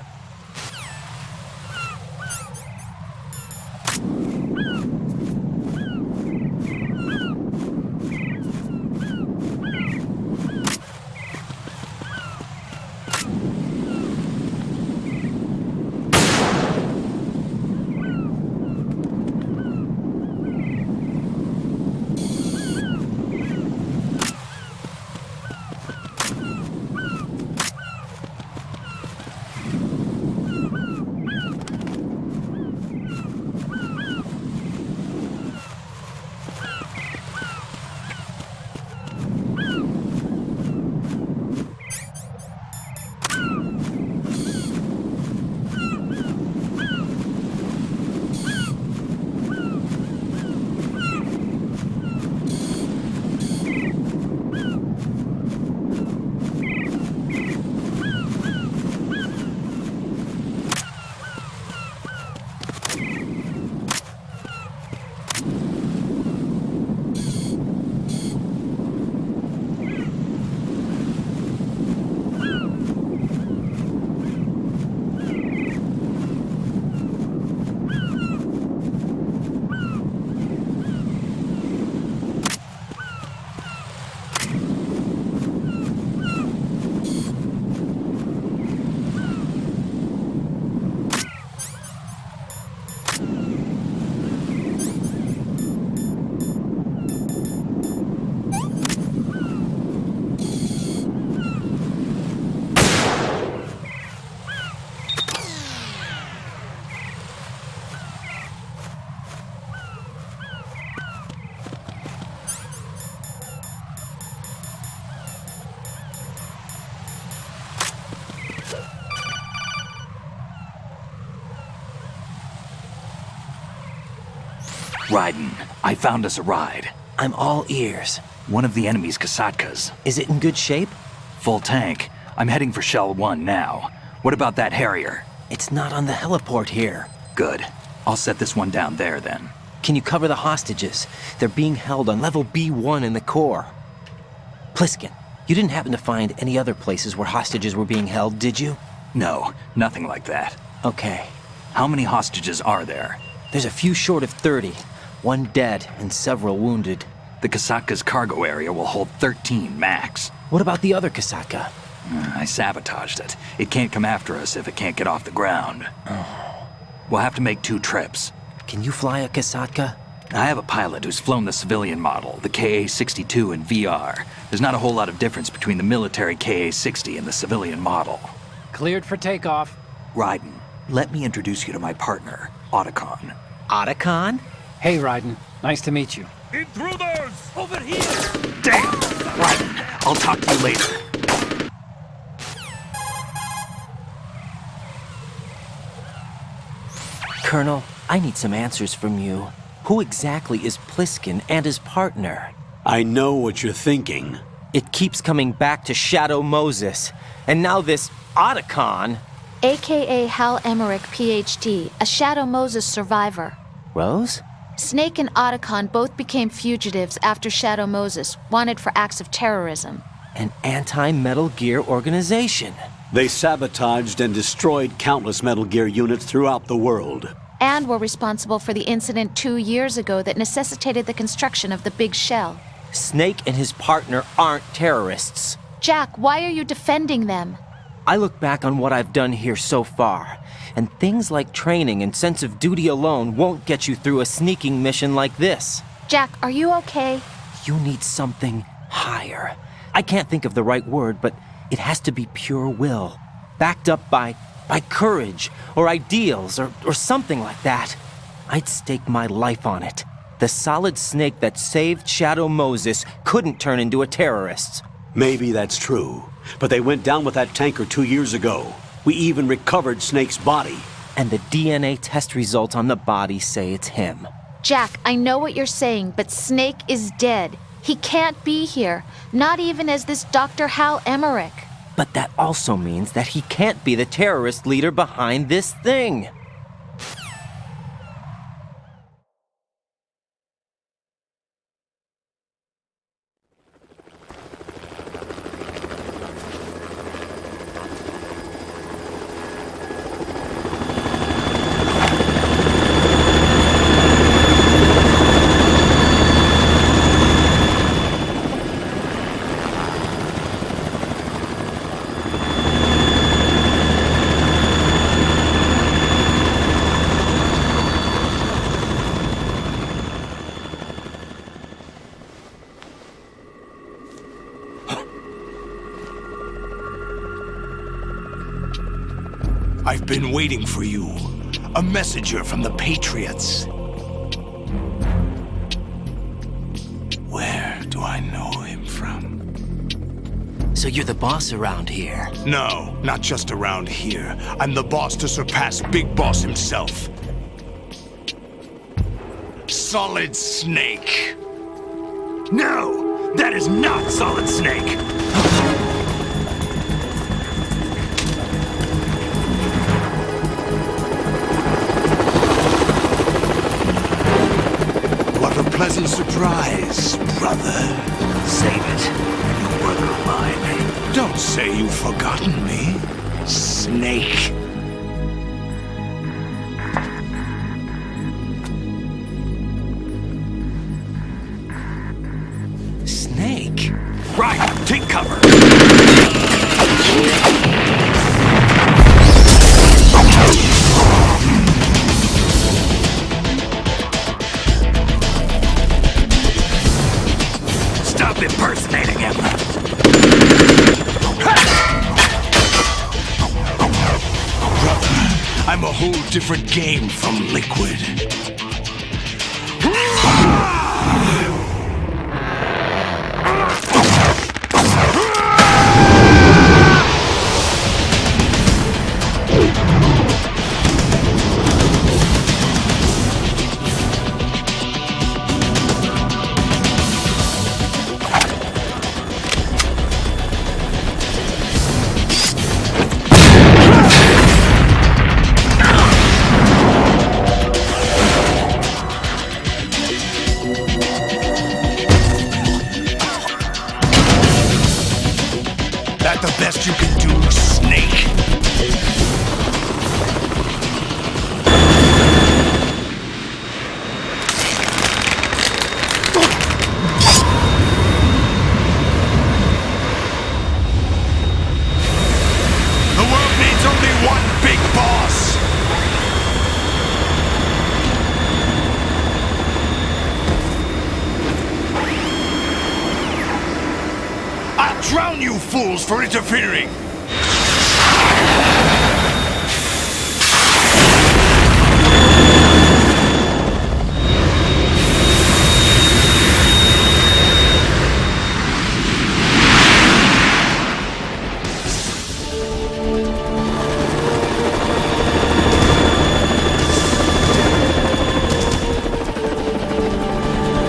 Raiden, I found us a ride. I'm all ears. One of the enemy's Kasatkas. Is it in good shape? Full tank. I'm heading for Shell 1 now. What about that Harrier? It's not on the heliport here. Good. I'll set this one down there then. Can you cover the hostages? They're being held on level B1 in the core. Pliskin, you didn't happen to find any other places where hostages were being held, did you? No, nothing like that. Okay. How many hostages are there? There's a few short of 30. One dead and several wounded. The Kasatka's cargo area will hold 13 max. What about the other Kasatka? I sabotaged it. It can't come after us if it can't get off the ground. We'll have to make 2 trips. Can you fly a Kasatka? I have a pilot who's flown the civilian model, the KA-62 in VR. There's not a whole lot of difference between the military KA-60 and the civilian model. Cleared for takeoff. Raiden, let me introduce you to my partner, Otacon. Otacon? Hey, Raiden. Nice to meet you. Intruders! Over here! Damn! Raiden, I'll talk to you later. Colonel, I need some answers from you. Who exactly is Pliskin and his partner? I know what you're thinking. It keeps coming back to Shadow Moses. And now this Otacon. AKA Hal Emmerich, PhD, a Shadow Moses survivor. Rose? Snake and Otacon both became fugitives after Shadow Moses, wanted for acts of terrorism. An anti-Metal Gear organization. They sabotaged and destroyed countless Metal Gear units throughout the world. And were responsible for the incident 2 years ago that necessitated the construction of the Big Shell. Snake and his partner aren't terrorists. Jack, why are you defending them? I look back on what I've done here so far, and things like training and sense of duty alone won't get you through a sneaking mission like this. Jack, are you okay? You need something higher. I can't think of the right word, but it has to be pure will, backed up by courage, or ideals, or something like that. I'd stake my life on it. The solid Snake that saved Shadow Moses couldn't turn into a terrorist. Maybe that's true, but they went down with that tanker 2 years ago. We even recovered Snake's body. And the DNA test results on the body say it's him. Jack, I know what you're saying, but Snake is dead. He can't be here, not even as this Dr. Hal Emmerich. But that also means that he can't be the terrorist leader behind this thing. I've been waiting for you. A messenger from the Patriots. Where do I know him from? So you're the boss around here? No, not just around here. I'm the boss to surpass Big Boss himself. Solid Snake. No, that is not Solid Snake. What a pleasant surprise, brother. Save it. You brother of mine. Don't say you've forgotten me, Snake. Snake? Right, take cover. Stop impersonating him. Brother, I'm a whole different game from Liquid. best you can do, Snake? The world needs only one big boss! I'll drown you fools for interfering!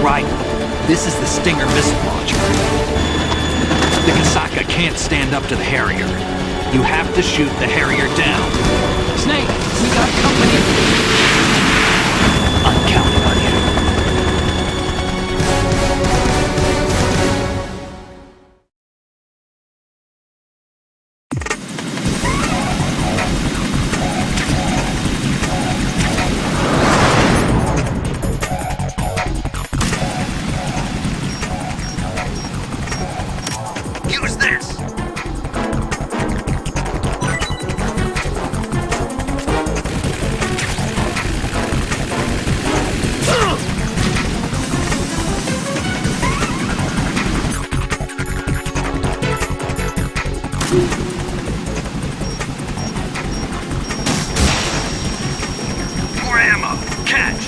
Right. This is the Stinger missile launcher. The Kasaka can't stand up to the Harrier. You have to shoot the Harrier down. Snake, we got company. I'm counting on you. Use this! More ammo! Catch!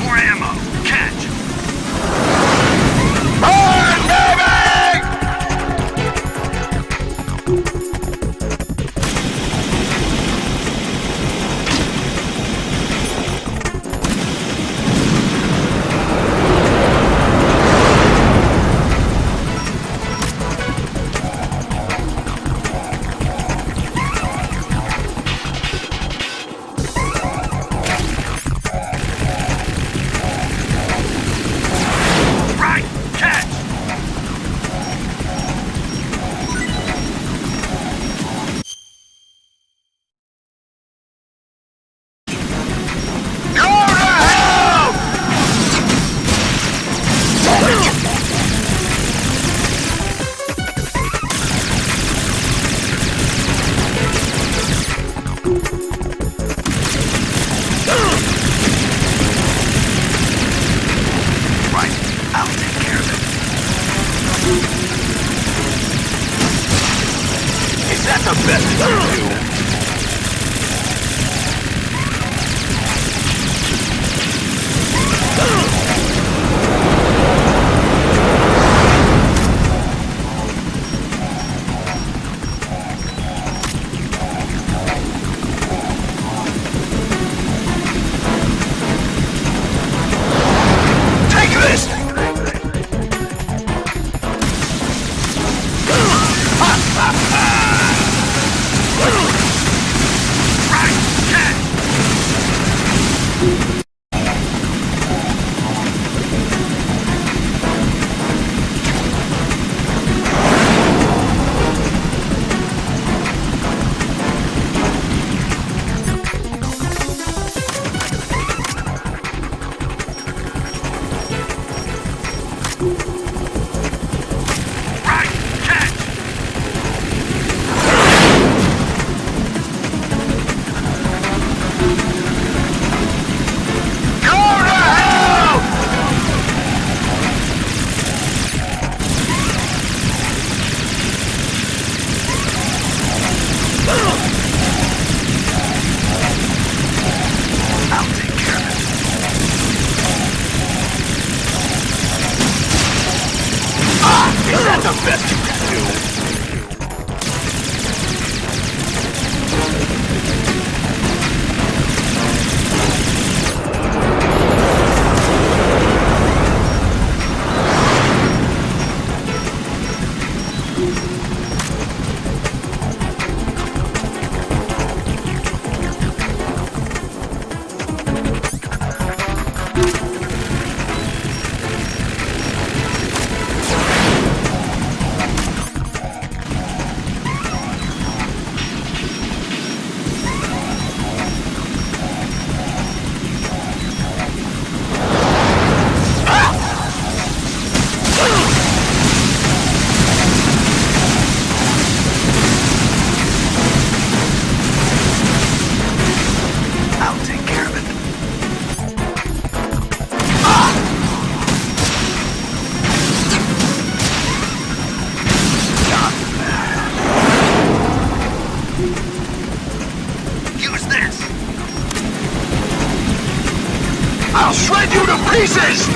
More ammo! Catch! Burn, baby! Right! Catch! Go to hell! Right, I'll take care of it. Is that the best you can do? Take this! Right, catch! Right, catch! Go to hell! I'll take care of it. that the best you can do? I'll shred you to pieces!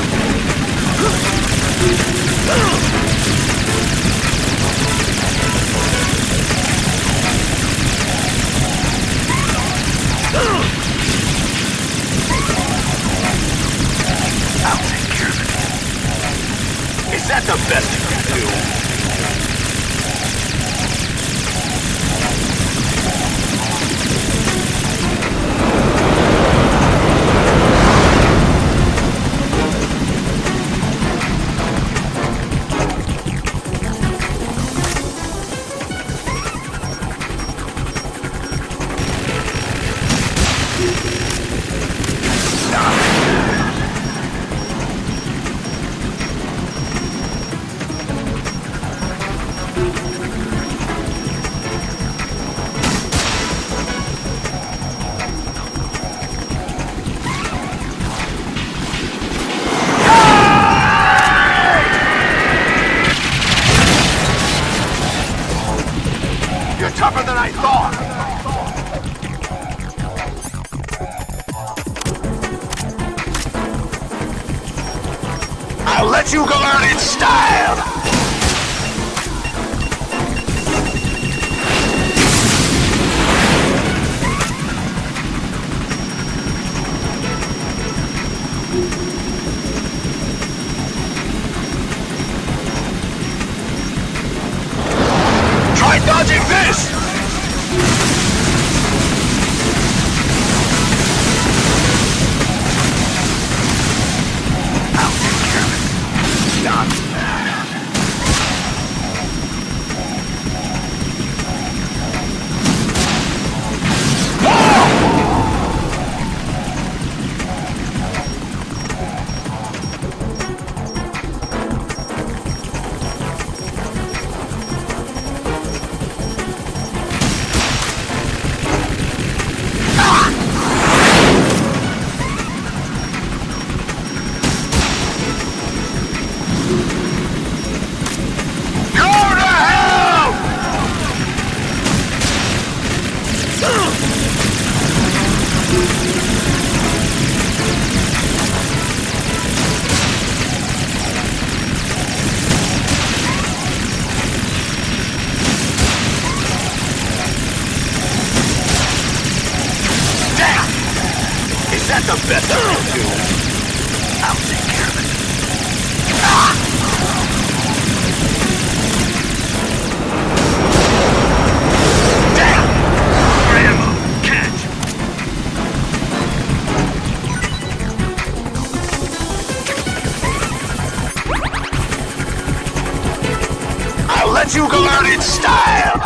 I'll take care of it. Is that the best you can do? Tougher than I thought! I'll let you go out in style! Try dodging this! I'll take care of it. Not bad. Is that the best I can do? I'll take care of it. Damn! More ammo! Catch! I'll let you go out in style!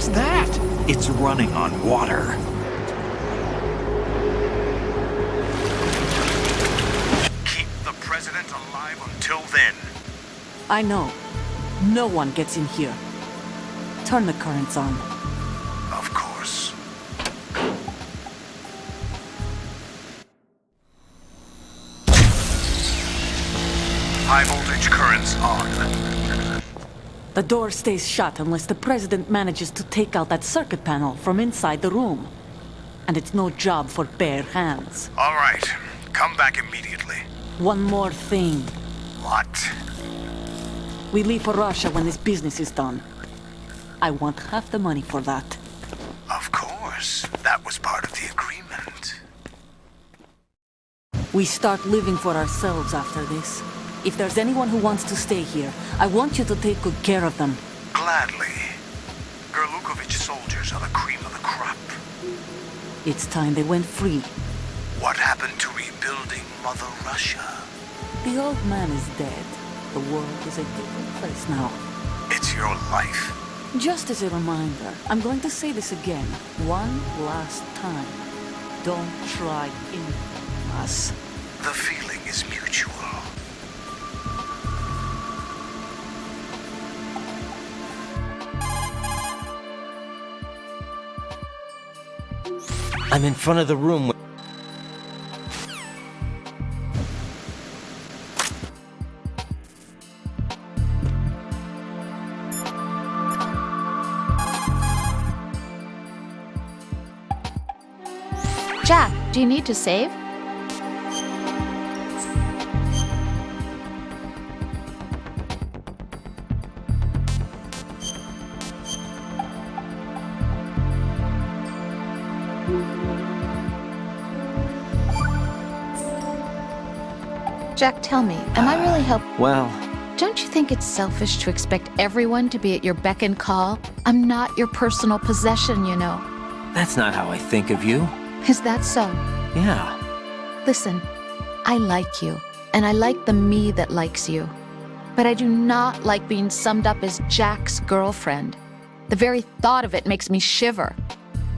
that? It's running on water. Keep the president alive until then. I know. No one gets in here. Turn the currents on. Of course. High voltage currents on. The door stays shut unless the president manages to take out that circuit panel from inside the room. And it's no job for bare hands. All right. Come back immediately. One more thing. What? We leave for Russia when this business is done. I want half the money for that. Of course. That was part of the agreement. We start living for ourselves after this. If there's anyone who wants to stay here, I want you to take good care of them. Gladly. Gerlukovich soldiers are the cream of the crop. It's time they went free. What happened to rebuilding Mother Russia? The old man is dead. The world is a different place now. It's your life. Just as a reminder, I'm going to say this again, one last time. Don't try anything on us. The feeling is mutual. I'm in front of the room. Jack, do you need to save? Jack, tell me, am I really Well, Don't you think it's selfish to expect everyone to be at your beck and call? I'm not your personal possession, you know. that's not how I think of you. Is that so? Yeah. Listen, I like you, and I like the me that likes you. But I do not like being summed up as Jack's girlfriend. The very thought of it makes me shiver.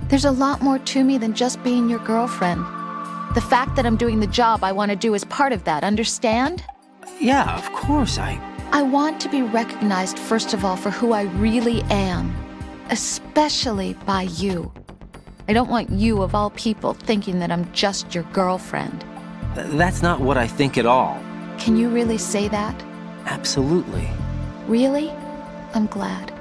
There's a lot more to me than just being your girlfriend. The fact that I'm doing the job I want to do is part of that, understand? Yeah, of course, I want to be recognized, first of all, for who I really am, especially by you. I don't want you, of all people, thinking that I'm just your girlfriend. That's not what I think at all. Can you really say that? Absolutely. Really? I'm glad.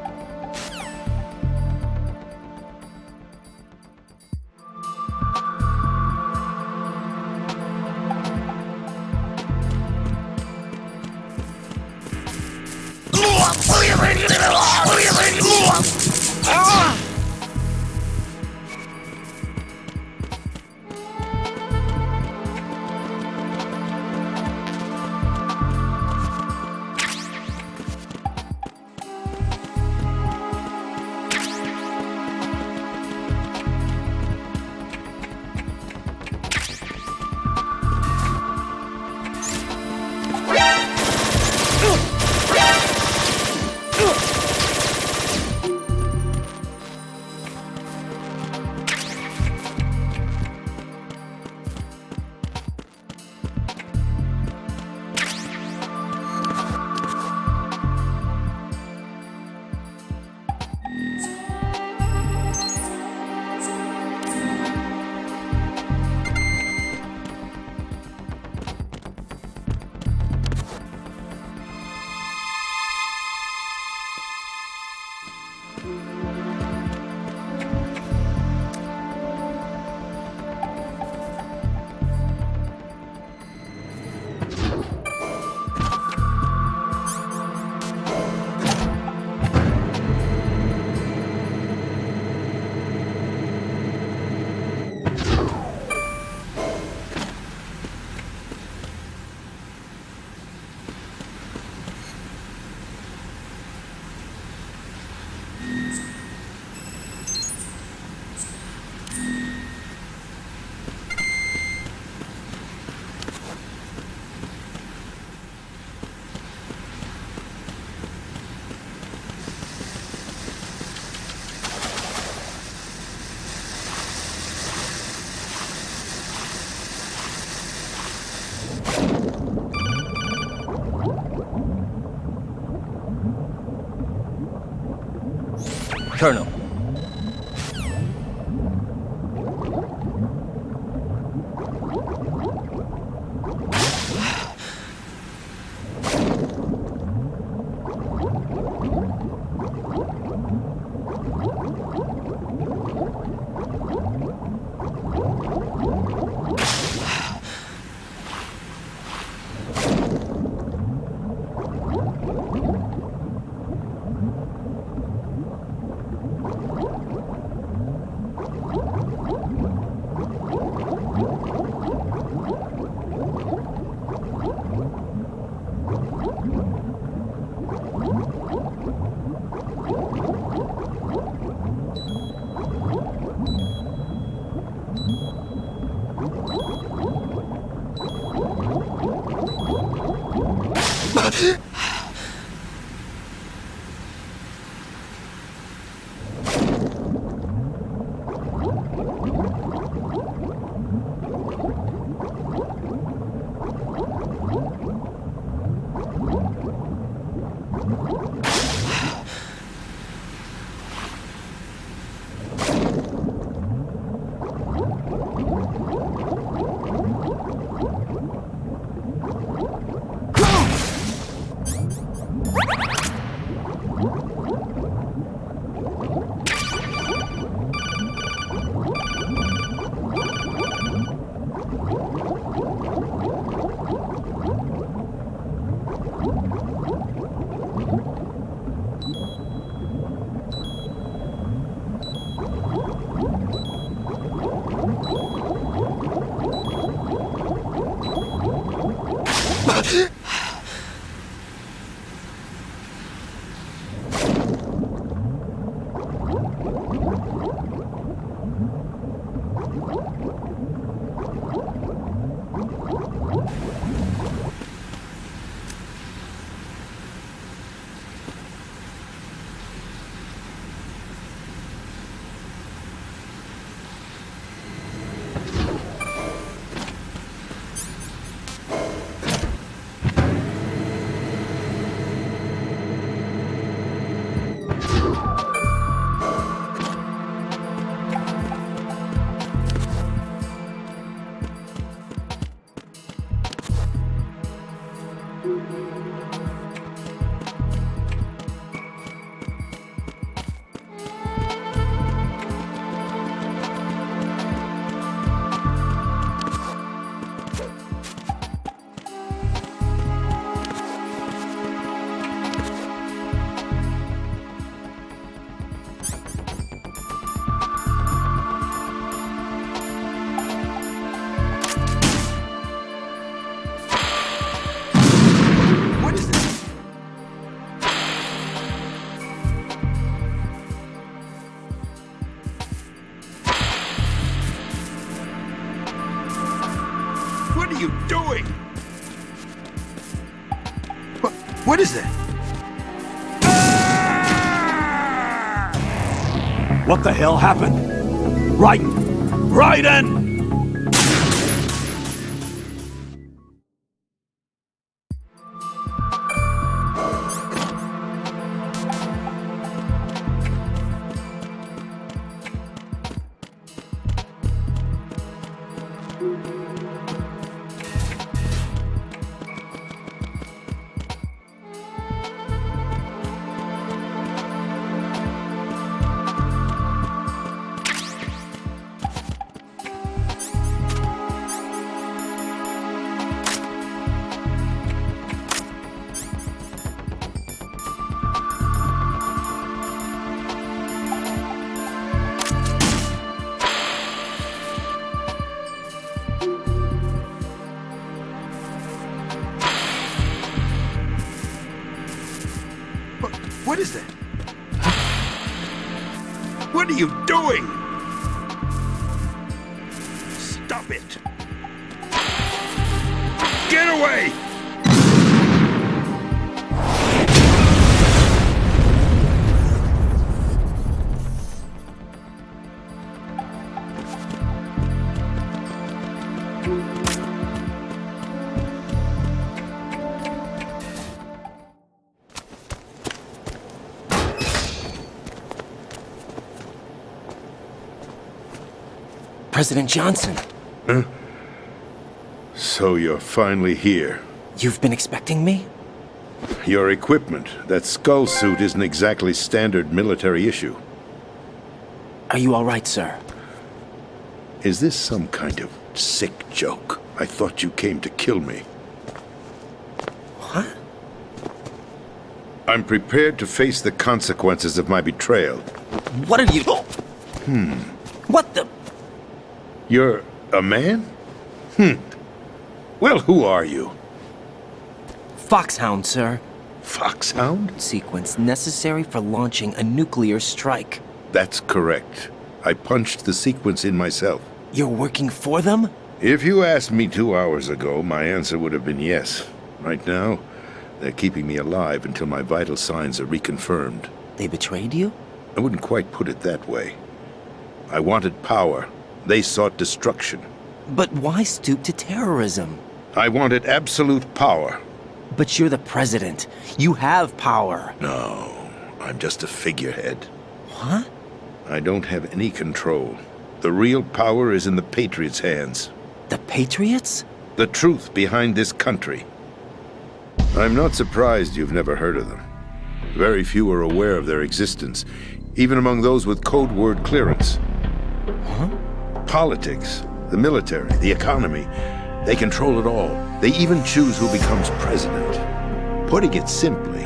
Colonel. What are you doing? What is that? What the hell happened? Raiden! Raiden! What is that? What are you doing? Stop it! Get away! President Johnson. Huh? So you're finally here. You've been expecting me? Your equipment, that skull suit, isn't exactly standard military issue. Are you all right, sir? Is this some kind of sick joke? I thought you came to kill me. What? I'm prepared to face the consequences of my betrayal. What are you... What the... You're a man? Well, who are you? Foxhound, sir. Foxhound? Sequence necessary for launching a nuclear strike. That's correct. I punched the sequence in myself. You're working for them? If you asked me 2 hours ago, my answer would have been yes. Right now, they're keeping me alive until my vital signs are reconfirmed. They betrayed you? I wouldn't quite put it that way. I wanted power. They sought destruction. But why stoop to terrorism? I wanted absolute power. But you're the president. You have power. No, I'm just a figurehead. What? I don't have any control. The real power is in the Patriots' hands. The Patriots? The truth behind this country. I'm not surprised you've never heard of them. Very few are aware of their existence, even among those with code word clearance. Huh? Politics, the military, the economy, they control it all. They even choose who becomes president. Putting it simply,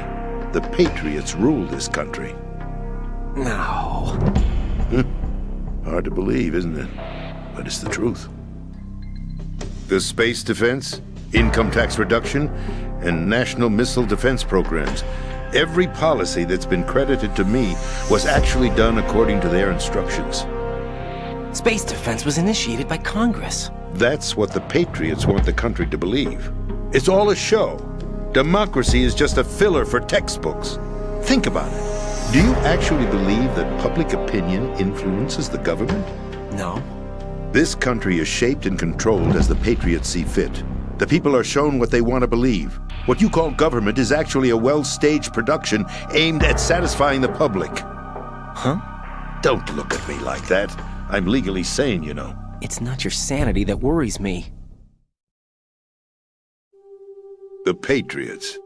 the Patriots rule this country. No. Hard to believe, isn't it? But it's the truth. The space defense, income tax reduction, and national missile defense programs. Every policy that's been credited to me was actually done according to their instructions. Space defense was initiated by Congress. That's what the Patriots want the country to believe. It's all a show. Democracy is just a filler for textbooks. Think about it. Do you actually believe that public opinion influences the government? No. This country is shaped and controlled as the Patriots see fit. The people are shown what they want to believe. What you call government is actually a well-staged production aimed at satisfying the public. Huh? Don't look at me like that. I'm legally sane, you know. It's not your sanity that worries me. The Patriots.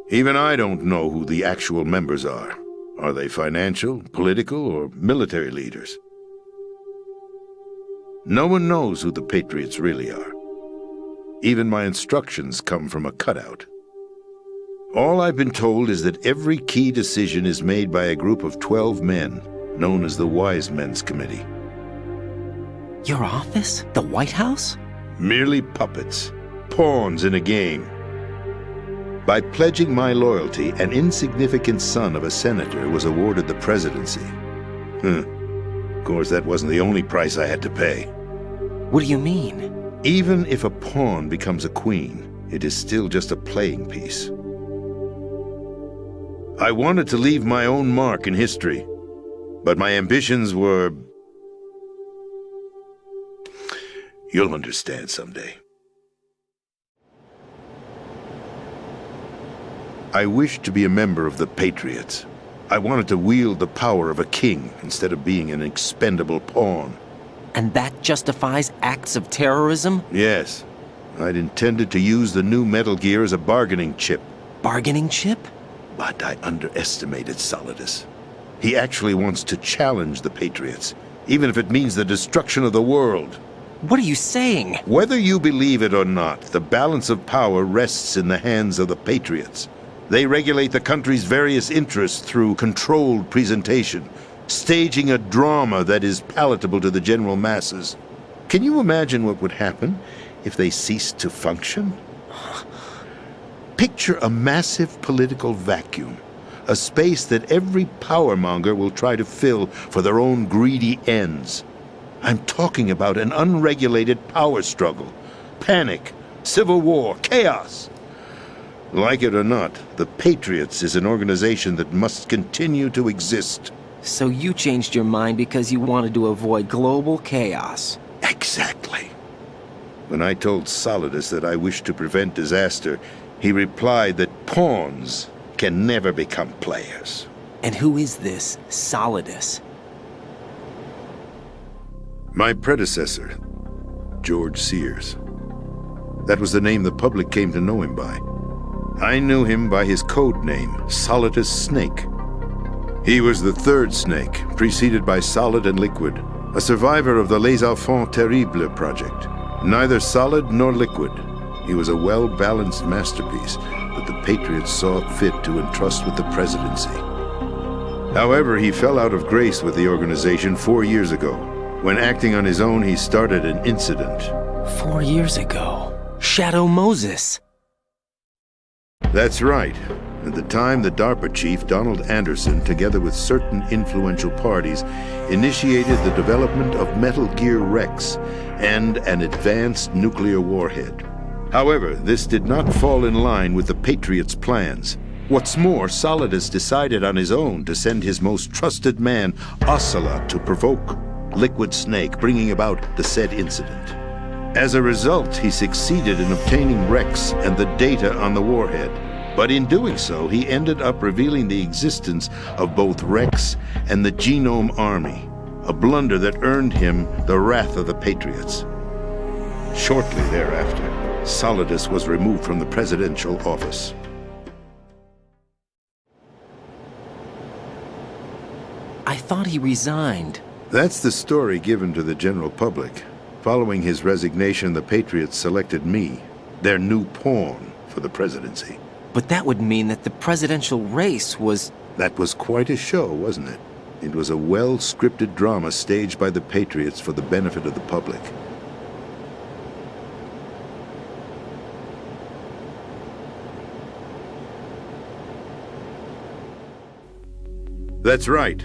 Even I don't know who the actual members are. Are they financial, political, or military leaders? No one knows who the Patriots really are. Even my instructions come from a cutout. All I've been told is that every key decision is made by a group of 12 men, known as the Wise Men's Committee. Your office? The White House? Merely puppets, pawns in a game. By pledging my loyalty, an insignificant son of a senator was awarded the presidency. Of course, that wasn't the only price I had to pay. What do you mean? Even if a pawn becomes a queen, it is still just a playing piece. I wanted to leave my own mark in history, but my ambitions were... You'll understand someday. I wished to be a member of the Patriots. I wanted to wield the power of a king instead of being an expendable pawn. And that justifies acts of terrorism? Yes. I'd intended to use the new Metal Gear as a bargaining chip. Bargaining chip? But I underestimated Solidus. He actually wants to challenge the Patriots, even if it means the destruction of the world. What are you saying? Whether you believe it or not, the balance of power rests in the hands of the Patriots. They regulate the country's various interests through controlled presentation, staging a drama that is palatable to the general masses. Can you imagine what would happen if they ceased to function? Picture a massive political vacuum, a space that every powermonger will try to fill for their own greedy ends. I'm talking about an unregulated power struggle, panic, civil war, chaos. Like it or not, the Patriots is an organization that must continue to exist. So you changed your mind because you wanted to avoid global chaos. Exactly. When I told Solidus that I wished to prevent disaster, he replied that pawns can never become players. And who is this Solidus? My predecessor, George Sears. That was the name the public came to know him by. I knew him by his code name, Solidus Snake. He was the third snake, preceded by Solid and Liquid, a survivor of the Les Enfants Terribles project. Neither solid nor liquid, he was a well-balanced masterpiece that the Patriots saw fit to entrust with the presidency. However, he fell out of grace with the organization 4 years ago. When acting on his own, he started an incident. 4 years ago? Shadow Moses. That's right. At the time, the DARPA chief, Donald Anderson, together with certain influential parties, initiated the development of Metal Gear Rex and an advanced nuclear warhead. However, this did not fall in line with the Patriots' plans. What's more, Solidus decided on his own to send his most trusted man, Ocelot, to provoke Liquid Snake, bringing about the said incident. As a result, he succeeded in obtaining Rex and the data on the warhead. But in doing so, he ended up revealing the existence of both Rex and the Genome Army, a blunder that earned him the wrath of the Patriots. Shortly thereafter, Solidus was removed from the presidential office. I thought he resigned. That's the story given to the general public. Following his resignation, the Patriots selected me, their new pawn, for the presidency. But that would mean that the presidential race was... That was quite a show, wasn't it? It was a well-scripted drama staged by the Patriots for the benefit of the public. That's right.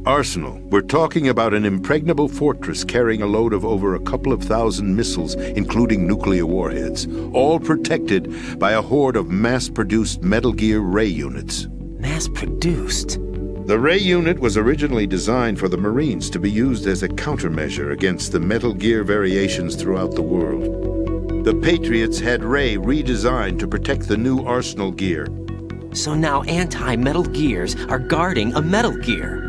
Arsenal. We're talking about an impregnable fortress carrying a load of over a couple of thousand missiles, including nuclear warheads, all protected by a horde of mass-produced Metal Gear Ray units. Mass-produced? The Ray unit was originally designed for the Marines to be used as a countermeasure against the Metal Gear variations throughout the world. The Patriots had Ray redesigned to protect the new Arsenal gear. So now anti-Metal Gears are guarding a Metal Gear.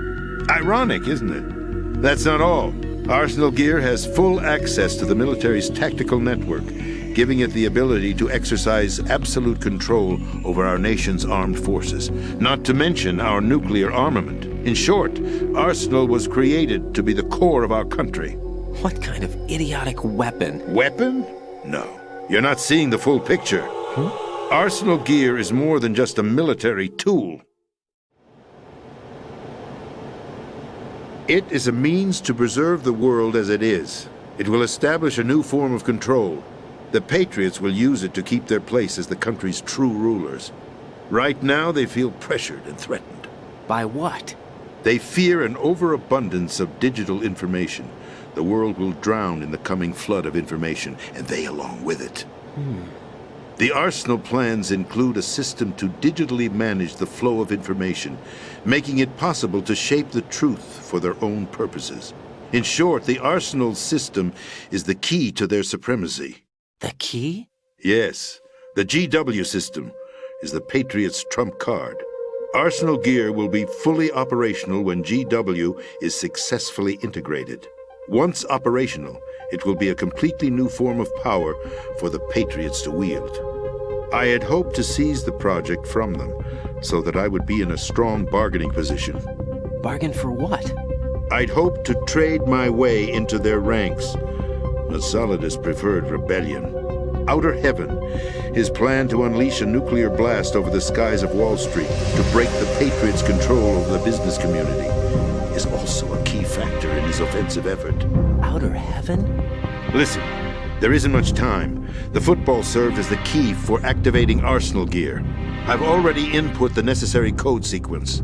Ironic, isn't it? That's not all. Arsenal Gear has full access to the military's tactical network, giving it the ability to exercise absolute control over our nation's armed forces, not to mention our nuclear armament. In short, Arsenal was created to be the core of our country. What kind of idiotic weapon? Weapon? No. You're not seeing the full picture. Arsenal Gear is more than just a military tool. It is a means to preserve the world as it is. It will establish a new form of control. The Patriots will use it to keep their place as the country's true rulers. Right now, they feel pressured and threatened. By what? They fear an overabundance of digital information. The world will drown in the coming flood of information, and they along with it. The Arsenal plans include a system to digitally manage the flow of information, making it possible to shape the truth for their own purposes. In short, the Arsenal system is the key to their supremacy. The key? Yes. The GW system is the Patriots' trump card. Arsenal Gear will be fully operational when GW is successfully integrated. Once operational, it will be a completely new form of power for the Patriots to wield. I had hoped to seize the project from them, so that I would be in a strong bargaining position. Bargain for what? I'd hoped to trade my way into their ranks, but Solidus preferred rebellion. Outer Heaven, his plan to unleash a nuclear blast over the skies of Wall Street to break the Patriots' control over the business community, is also a key factor in his offensive effort. Outer Heaven? Listen, there isn't much time. The football served as the key for activating Arsenal Gear. I've already input the necessary code sequence.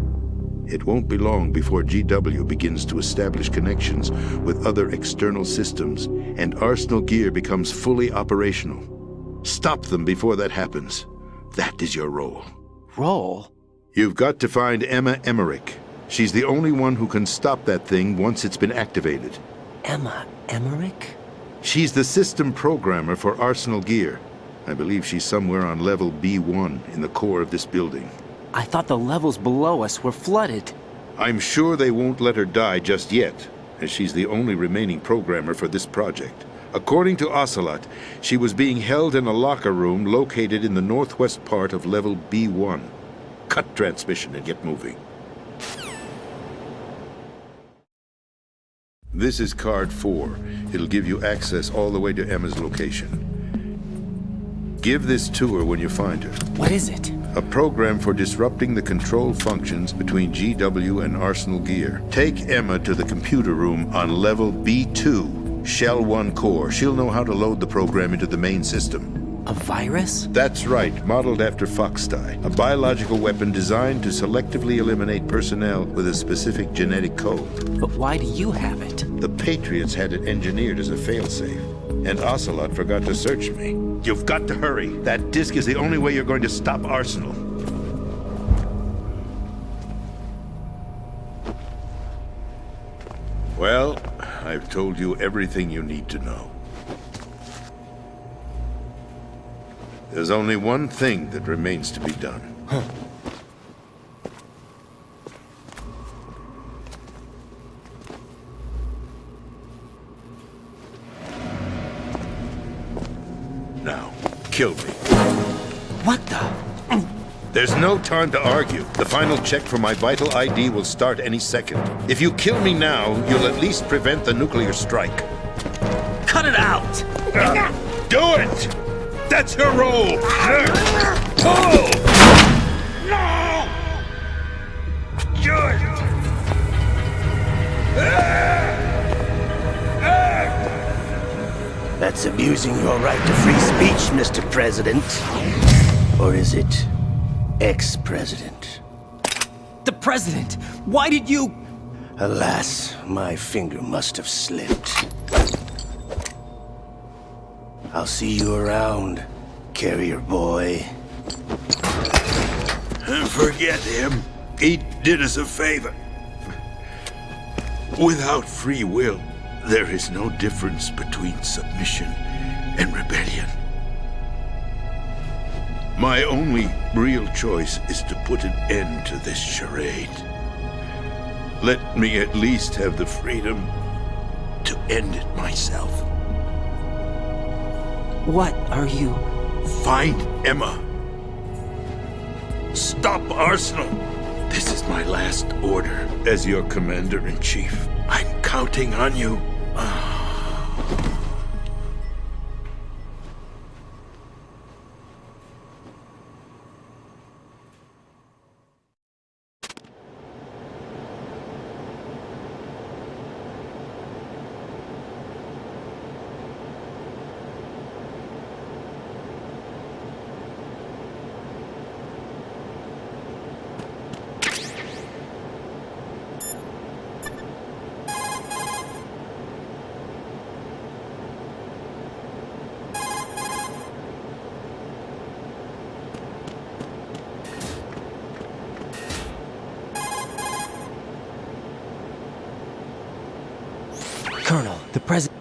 It won't be long before GW begins to establish connections with other external systems, and Arsenal Gear becomes fully operational. Stop them before that happens. That is your role. Role? You've got to find Emma Emmerich. She's the only one who can stop that thing once it's been activated. Emma Emmerich? She's the system programmer for Arsenal Gear. I believe she's somewhere on level B1 in the core of this building. I thought the levels below us were flooded. I'm sure they won't let her die just yet. as she's the only remaining programmer for this project. According to Ocelot, she was being held in a locker room located in the northwest part of level B1. Cut transmission and get moving. This is card 4. It'll give you access all the way to Emma's location. Give this to her when you find her. What is it? A program for disrupting the control functions between GW and Arsenal Gear. Take Emma to the computer room on level B2, Shell 1 core. She'll know how to load the program into the main system. A virus? That's right, modeled after Foxdie. A biological weapon designed to selectively eliminate personnel with a specific genetic code. But why do you have it? The Patriots had it engineered as a failsafe, and Ocelot forgot to search me. You've got to hurry. That disk is the only way you're going to stop Arsenal. Well, I've told you everything you need to know. There's only one thing that remains to be done. Huh. Now, kill me. What the? There's no time to argue. The final check for my vital ID will start any second. If you kill me now, you'll at least prevent the nuclear strike. Cut it out! Do it! That's your role! Pull! No! Do it! That's abusing your right to free speech, Mr. President. Or is it ex-president? The president! Why did you... Alas, my finger must have slipped. I'll see you around, carrier boy. Forget him. He did us a favor. Without free will, there is no difference between submission and rebellion. My only real choice is to put an end to this charade. Let me at least have the freedom to end it myself. What are you... Find Emma. Stop Arsenal. This is my last order as your commander-in-chief. I'm counting on you. Colonel, the president...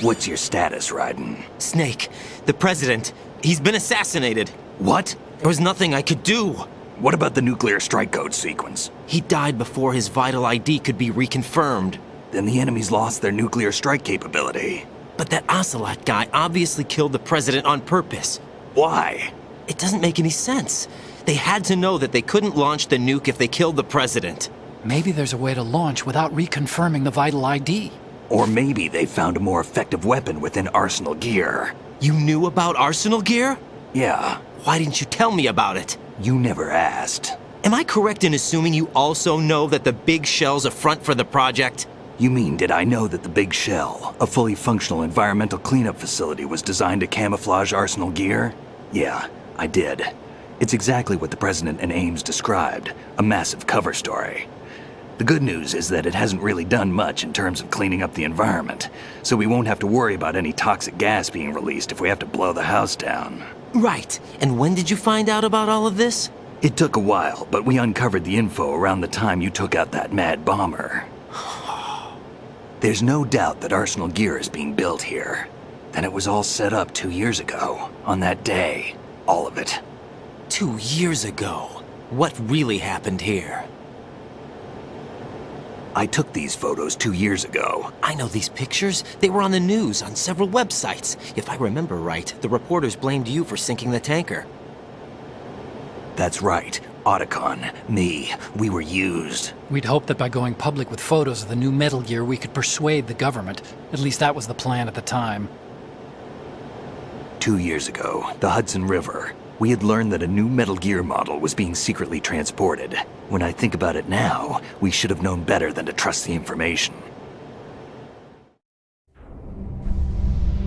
What's your status, Raiden? Snake, the president, he's been assassinated. What? There was nothing I could do. What about the nuclear strike code sequence? He died before his vital ID could be reconfirmed. Then the enemy's lost their nuclear strike capability. But that Ocelot guy obviously killed the president on purpose. Why? It doesn't make any sense. They had to know that they couldn't launch the nuke if they killed the president. Maybe there's a way to launch without reconfirming the vital ID. Or maybe they found a more effective weapon within Arsenal Gear. You knew about Arsenal Gear? Yeah. Why didn't you tell me about it? You never asked. Am I correct in assuming you also know that the Big Shell's a front for the project? You mean, did I know that the Big Shell, a fully functional environmental cleanup facility, was designed to camouflage Arsenal Gear? Yeah, I did. It's exactly what the President and Ames described, a massive cover story. The good news is that it hasn't really done much in terms of cleaning up the environment, so we won't have to worry about any toxic gas being released if we have to blow the house down. Right. And when did you find out about all of this? It took a while, but we uncovered the info around the time you took out that mad bomber. There's no doubt that Arsenal Gear is being built here. And it was all set up 2 years ago, on that day. All of it. 2 years ago. What really happened here? I took these photos 2 years ago. I know these pictures. They were on the news, on several websites. If I remember right, the reporters blamed you for sinking the tanker. That's right. Otacon, me, we were used. We'd hoped that by going public with photos of the new Metal Gear, we could persuade the government. At least that was the plan at the time. 2 years ago, the Hudson River. We had learned that a new Metal Gear model was being secretly transported. When I think about it now, we should have known better than to trust the information.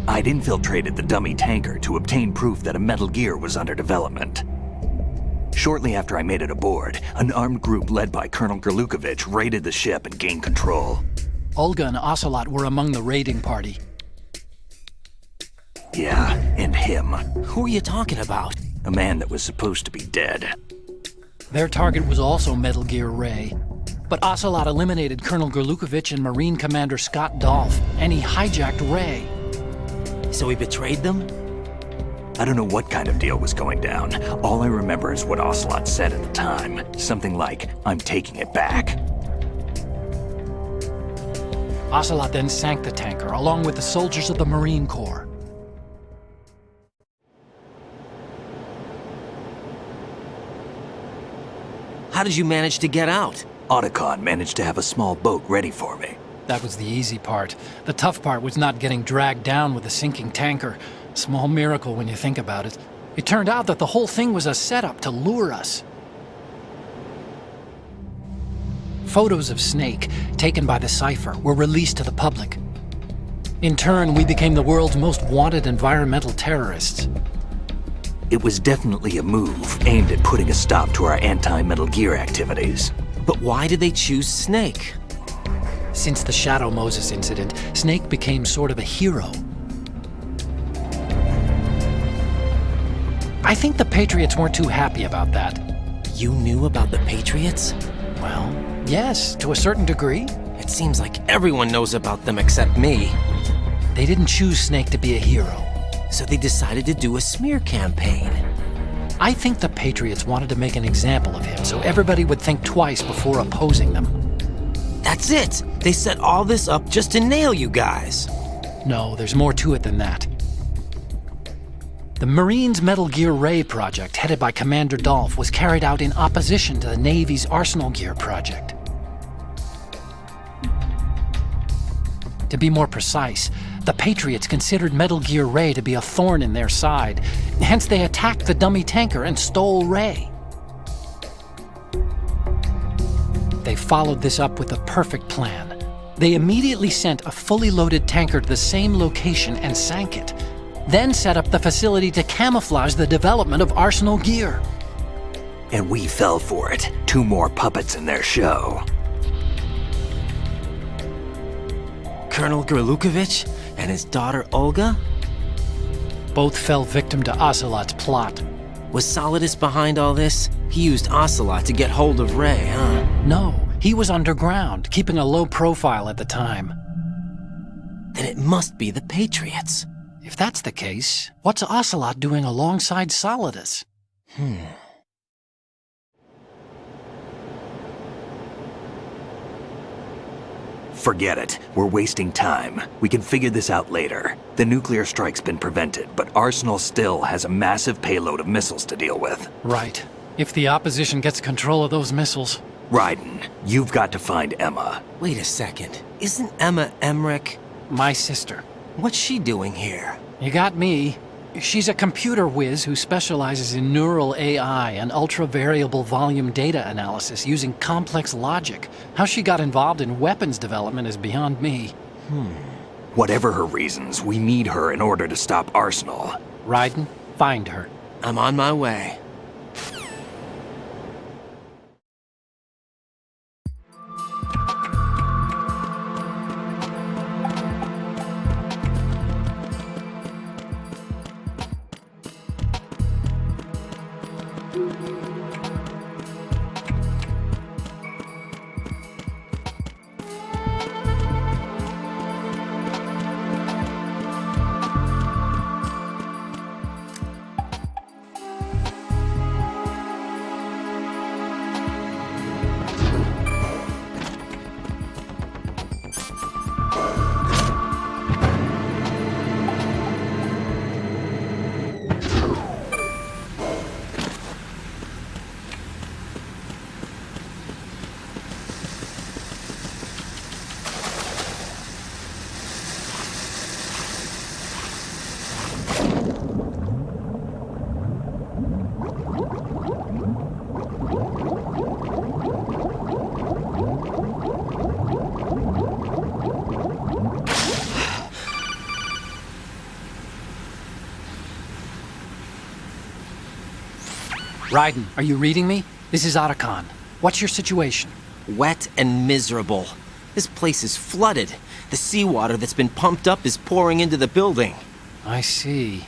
I'd infiltrated the dummy tanker to obtain proof that a Metal Gear was under development. Shortly after I made it aboard, an armed group led by Colonel Gerlukovich raided the ship and gained control. Olga and Ocelot were among the raiding party. Yeah, and him. Who are you talking about? A man that was supposed to be dead. Their target was also Metal Gear Ray. But Ocelot eliminated Colonel Gerlukovich and Marine Commander Scott Dolph, and he hijacked Ray. So he betrayed them? I don't know what kind of deal was going down. All I remember is what Ocelot said at the time. Something like, "I'm taking it back." Ocelot then sank the tanker, along with the soldiers of the Marine Corps. How did you manage to get out? Otacon managed to have a small boat ready for me. That was the easy part. The tough part was not getting dragged down with the sinking tanker. Small miracle when you think about it. It turned out that the whole thing was a setup to lure us. Photos of Snake, taken by the Cypher, were released to the public. In turn, we became the world's most wanted environmental terrorists. It was definitely a move aimed at putting a stop to our anti-Metal Gear activities. But why did they choose Snake? Since the Shadow Moses incident, Snake became sort of a hero. I think the Patriots weren't too happy about that. You knew about the Patriots? Well, yes, to a certain degree. It seems like everyone knows about them except me. They didn't choose Snake to be a hero. So they decided to do a smear campaign. I think the Patriots wanted to make an example of him so everybody would think twice before opposing them. That's it! They set all this up just to nail you guys. No, there's more to it than that. The Marines' Metal Gear Ray project, headed by Commander Dolph, was carried out in opposition to the Navy's Arsenal Gear project. To be more precise, the Patriots considered Metal Gear Ray to be a thorn in their side. Hence, they attacked the dummy tanker and stole Ray. They followed this up with a perfect plan. They immediately sent a fully loaded tanker to the same location and sank it. Then set up the facility to camouflage the development of Arsenal Gear. And we fell for it. 2 more puppets in their show. Colonel Gerlukovich and his daughter Olga? Both fell victim to Ocelot's plot. Was Solidus behind all this? He used Ocelot to get hold of Ray, huh? No, he was underground, keeping a low profile at the time. Then it must be the Patriots. If that's the case, what's Ocelot doing alongside Solidus? Forget it. We're wasting time. We can figure this out later. The nuclear strike's been prevented, but Arsenal still has a massive payload of missiles to deal with. Right. If the opposition gets control of those missiles. Raiden, you've got to find Emma. Wait a second. Isn't Emma Emmerich? My sister. What's she doing here? You got me. She's a computer whiz who specializes in neural AI and ultra-variable volume data analysis using complex logic. How she got involved in weapons development is beyond me. Whatever her reasons, we need her in order to stop Arsenal. Raiden, find her. I'm on my way. Raiden, are you reading me? This is Otacon. What's your situation? Wet and miserable. This place is flooded. The seawater that's been pumped up is pouring into the building. I see.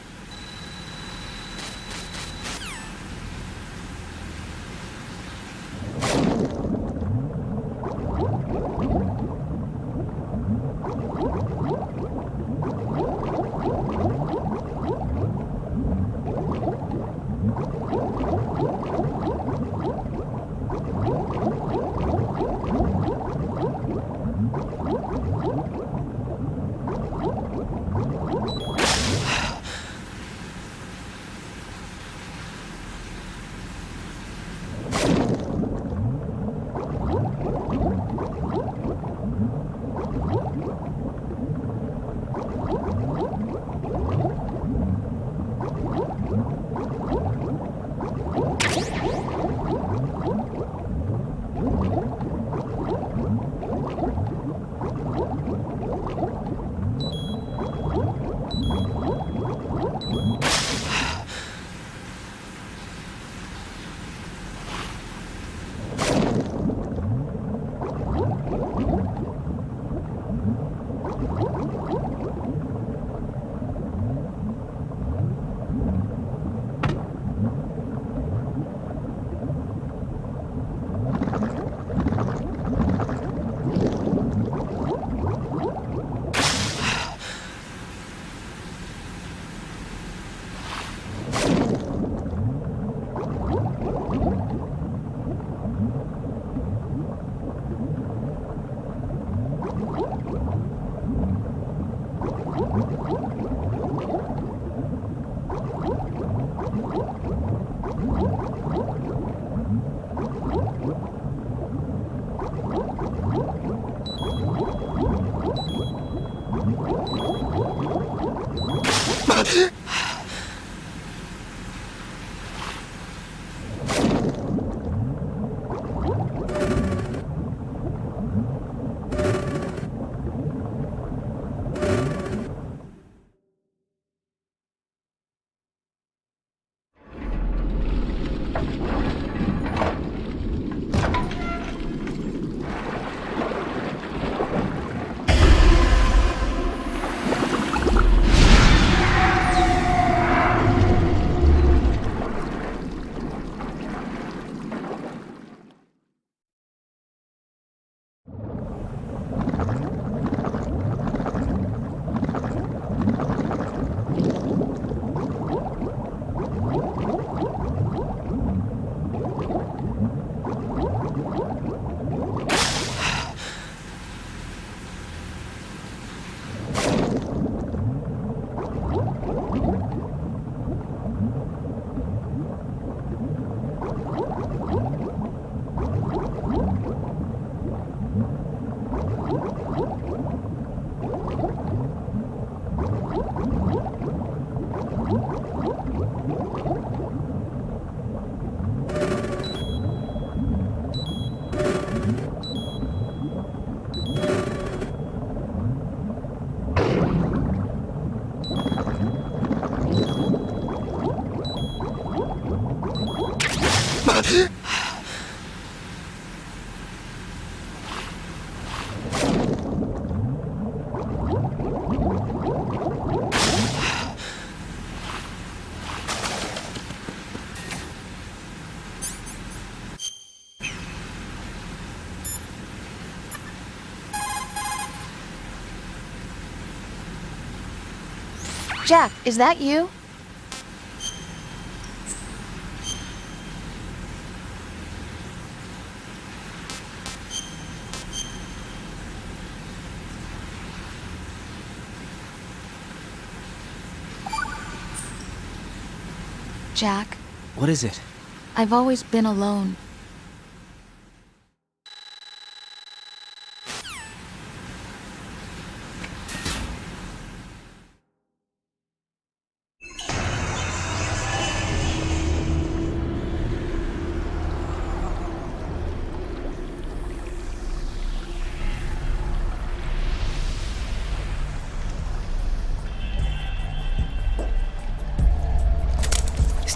Jack, is that you? Jack, What is it? I've always been alone.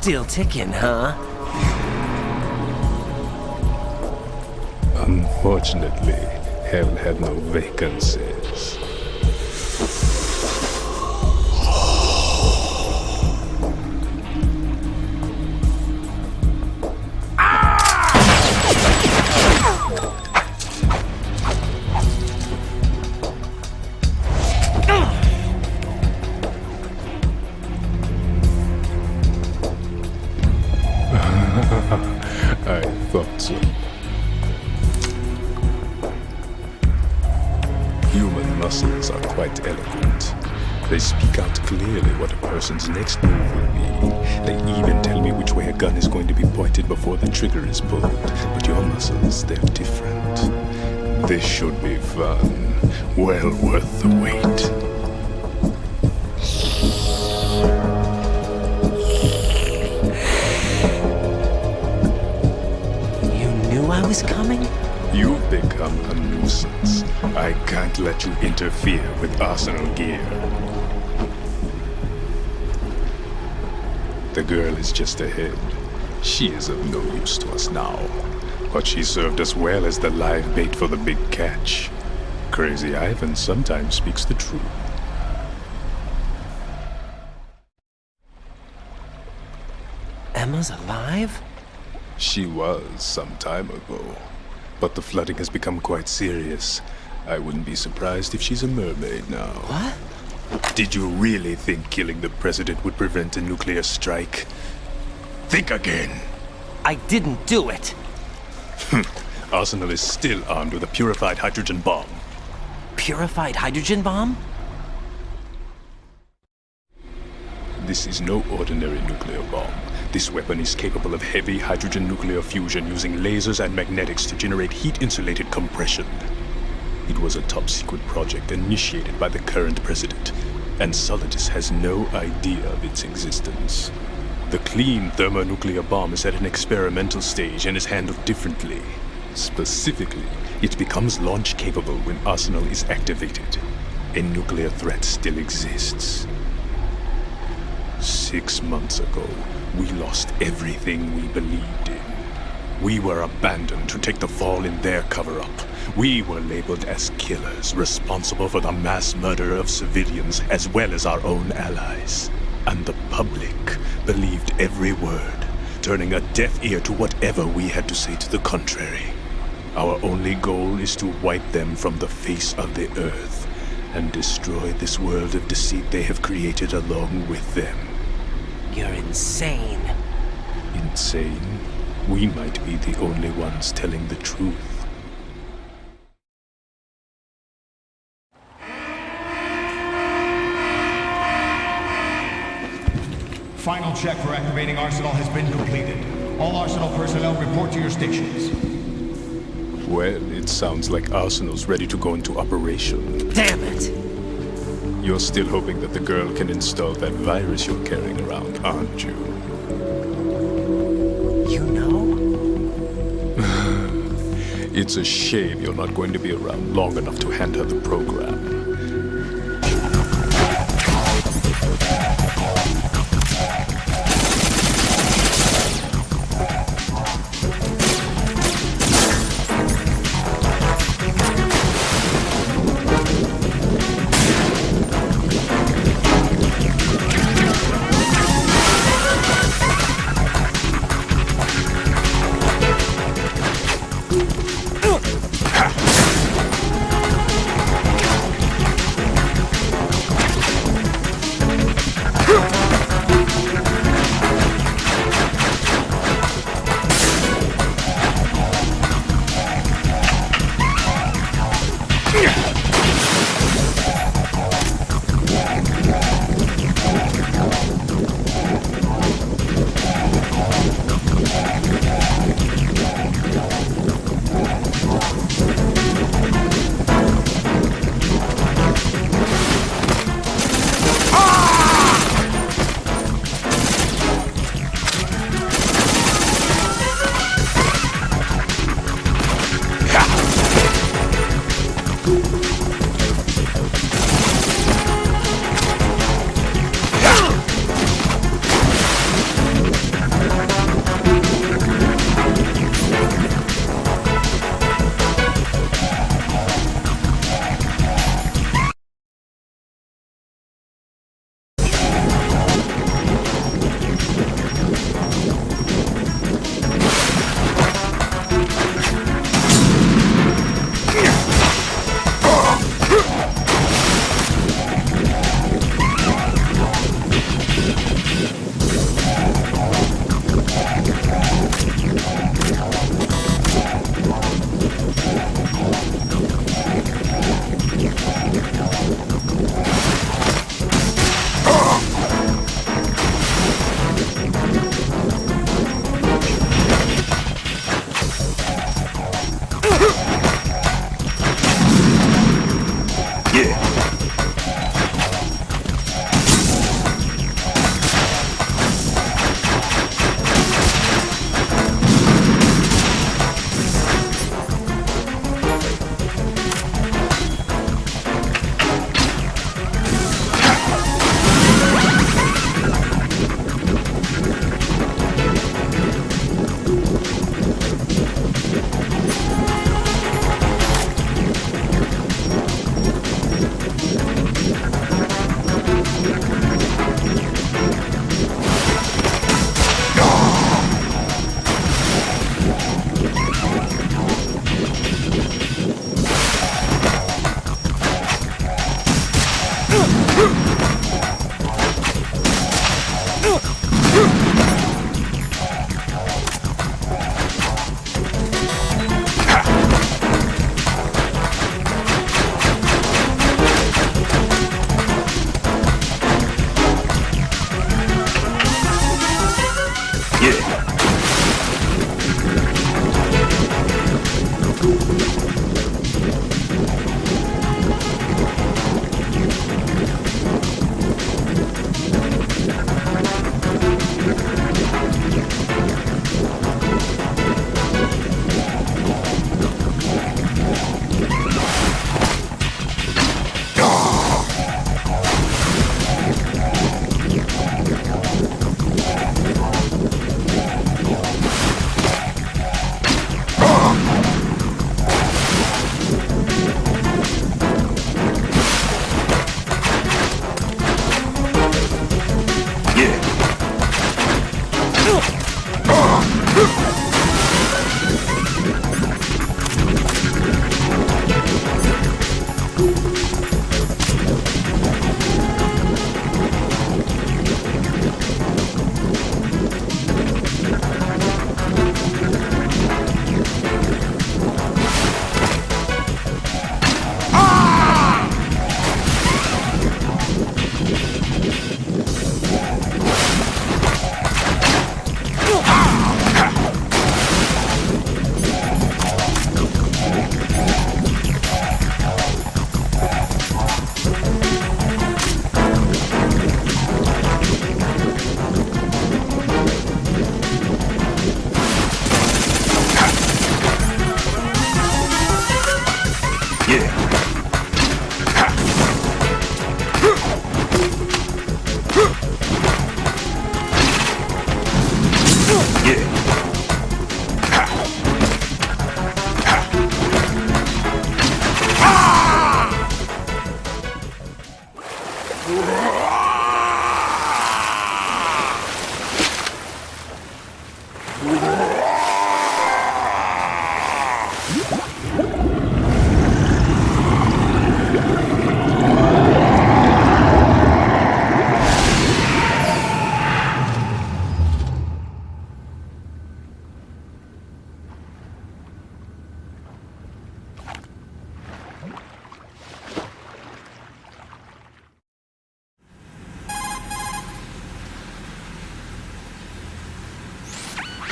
Still ticking, huh? Unfortunately, hell had no vacancies. I thought so. Human muscles are quite eloquent. They speak out clearly what a person's next move will be. They even tell me which way a gun is going to be pointed before the trigger is pulled. But your muscles, they're different. This should be fun. Well worth the wait. I was coming? You've become a nuisance. I can't let you interfere with arsenal gear. The girl is just ahead. She is of no use to us now. But she served us well as the live bait for the big catch. Crazy Ivan sometimes speaks the truth. Emma's alive? She was some time ago, but the flooding has become quite serious. I wouldn't be surprised if she's a mermaid now. What? Did you really think killing the president would prevent a nuclear strike? Think again. I didn't do it. Arsenal is still armed with a purified hydrogen bomb. Purified hydrogen bomb? This is no ordinary nuclear bomb. This weapon is capable of heavy hydrogen nuclear fusion using lasers and magnetics to generate heat-insulated compression. It was a top-secret project initiated by the current president, and Solidus has no idea of its existence. The clean thermonuclear bomb is at an experimental stage and is handled differently. Specifically, it becomes launch-capable when Arsenal is activated. A nuclear threat still exists. 6 months ago, we lost everything we believed in. We were abandoned to take the fall in their cover-up. We were labeled as killers, responsible for the mass murder of civilians as well as our own allies. And the public believed every word, turning a deaf ear to whatever we had to say to the contrary. Our only goal is to wipe them from the face of the earth and destroy this world of deceit they have created along with them. You're insane. Insane? We might be the only ones telling the truth. Final check for activating Arsenal has been completed. All Arsenal personnel report to your stations. Well, it sounds like Arsenal's ready to go into operation. Damn it! You're still hoping that the girl can install that virus you're carrying around, aren't you? You know? It's a shame you're not going to be around long enough to hand her the program.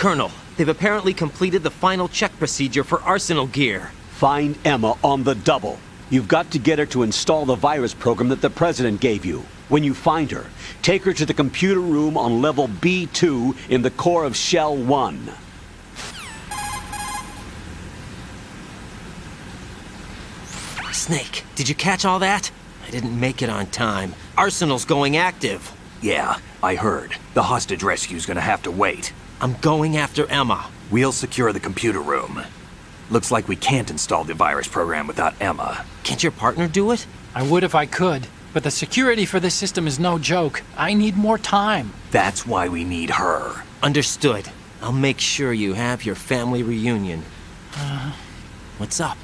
Colonel, they've apparently completed the final check procedure for arsenal gear. Find Emma on the double. You've got to get her to install the virus program that the President gave you. When you find her, take her to the computer room on level B2 in the core of Shell 1. Snake, did you catch all that? I didn't make it on time. Arsenal's going active. Yeah, I heard. The hostage rescue's gonna have to wait. I'm going after Emma. We'll secure the computer room. Looks like we can't install the virus program without Emma. Can't your partner do it? I would if I could, but the security for this system is no joke. I need more time. That's why we need her. Understood. I'll make sure you have your family reunion. What's up?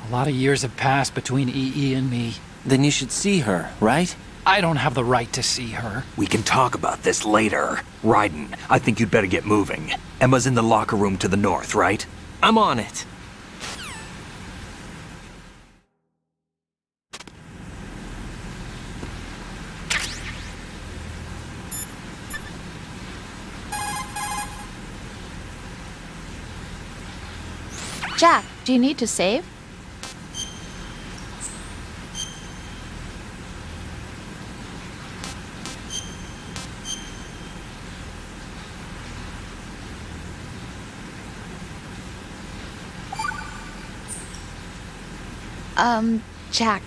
A lot of years have passed between EE and me. Then you should see her, right? I don't have the right to see her. We can talk about this later. Raiden, I think you'd better get moving. Emma's in the locker room to the north, right? I'm on it. Jack, do you need to save? Jack,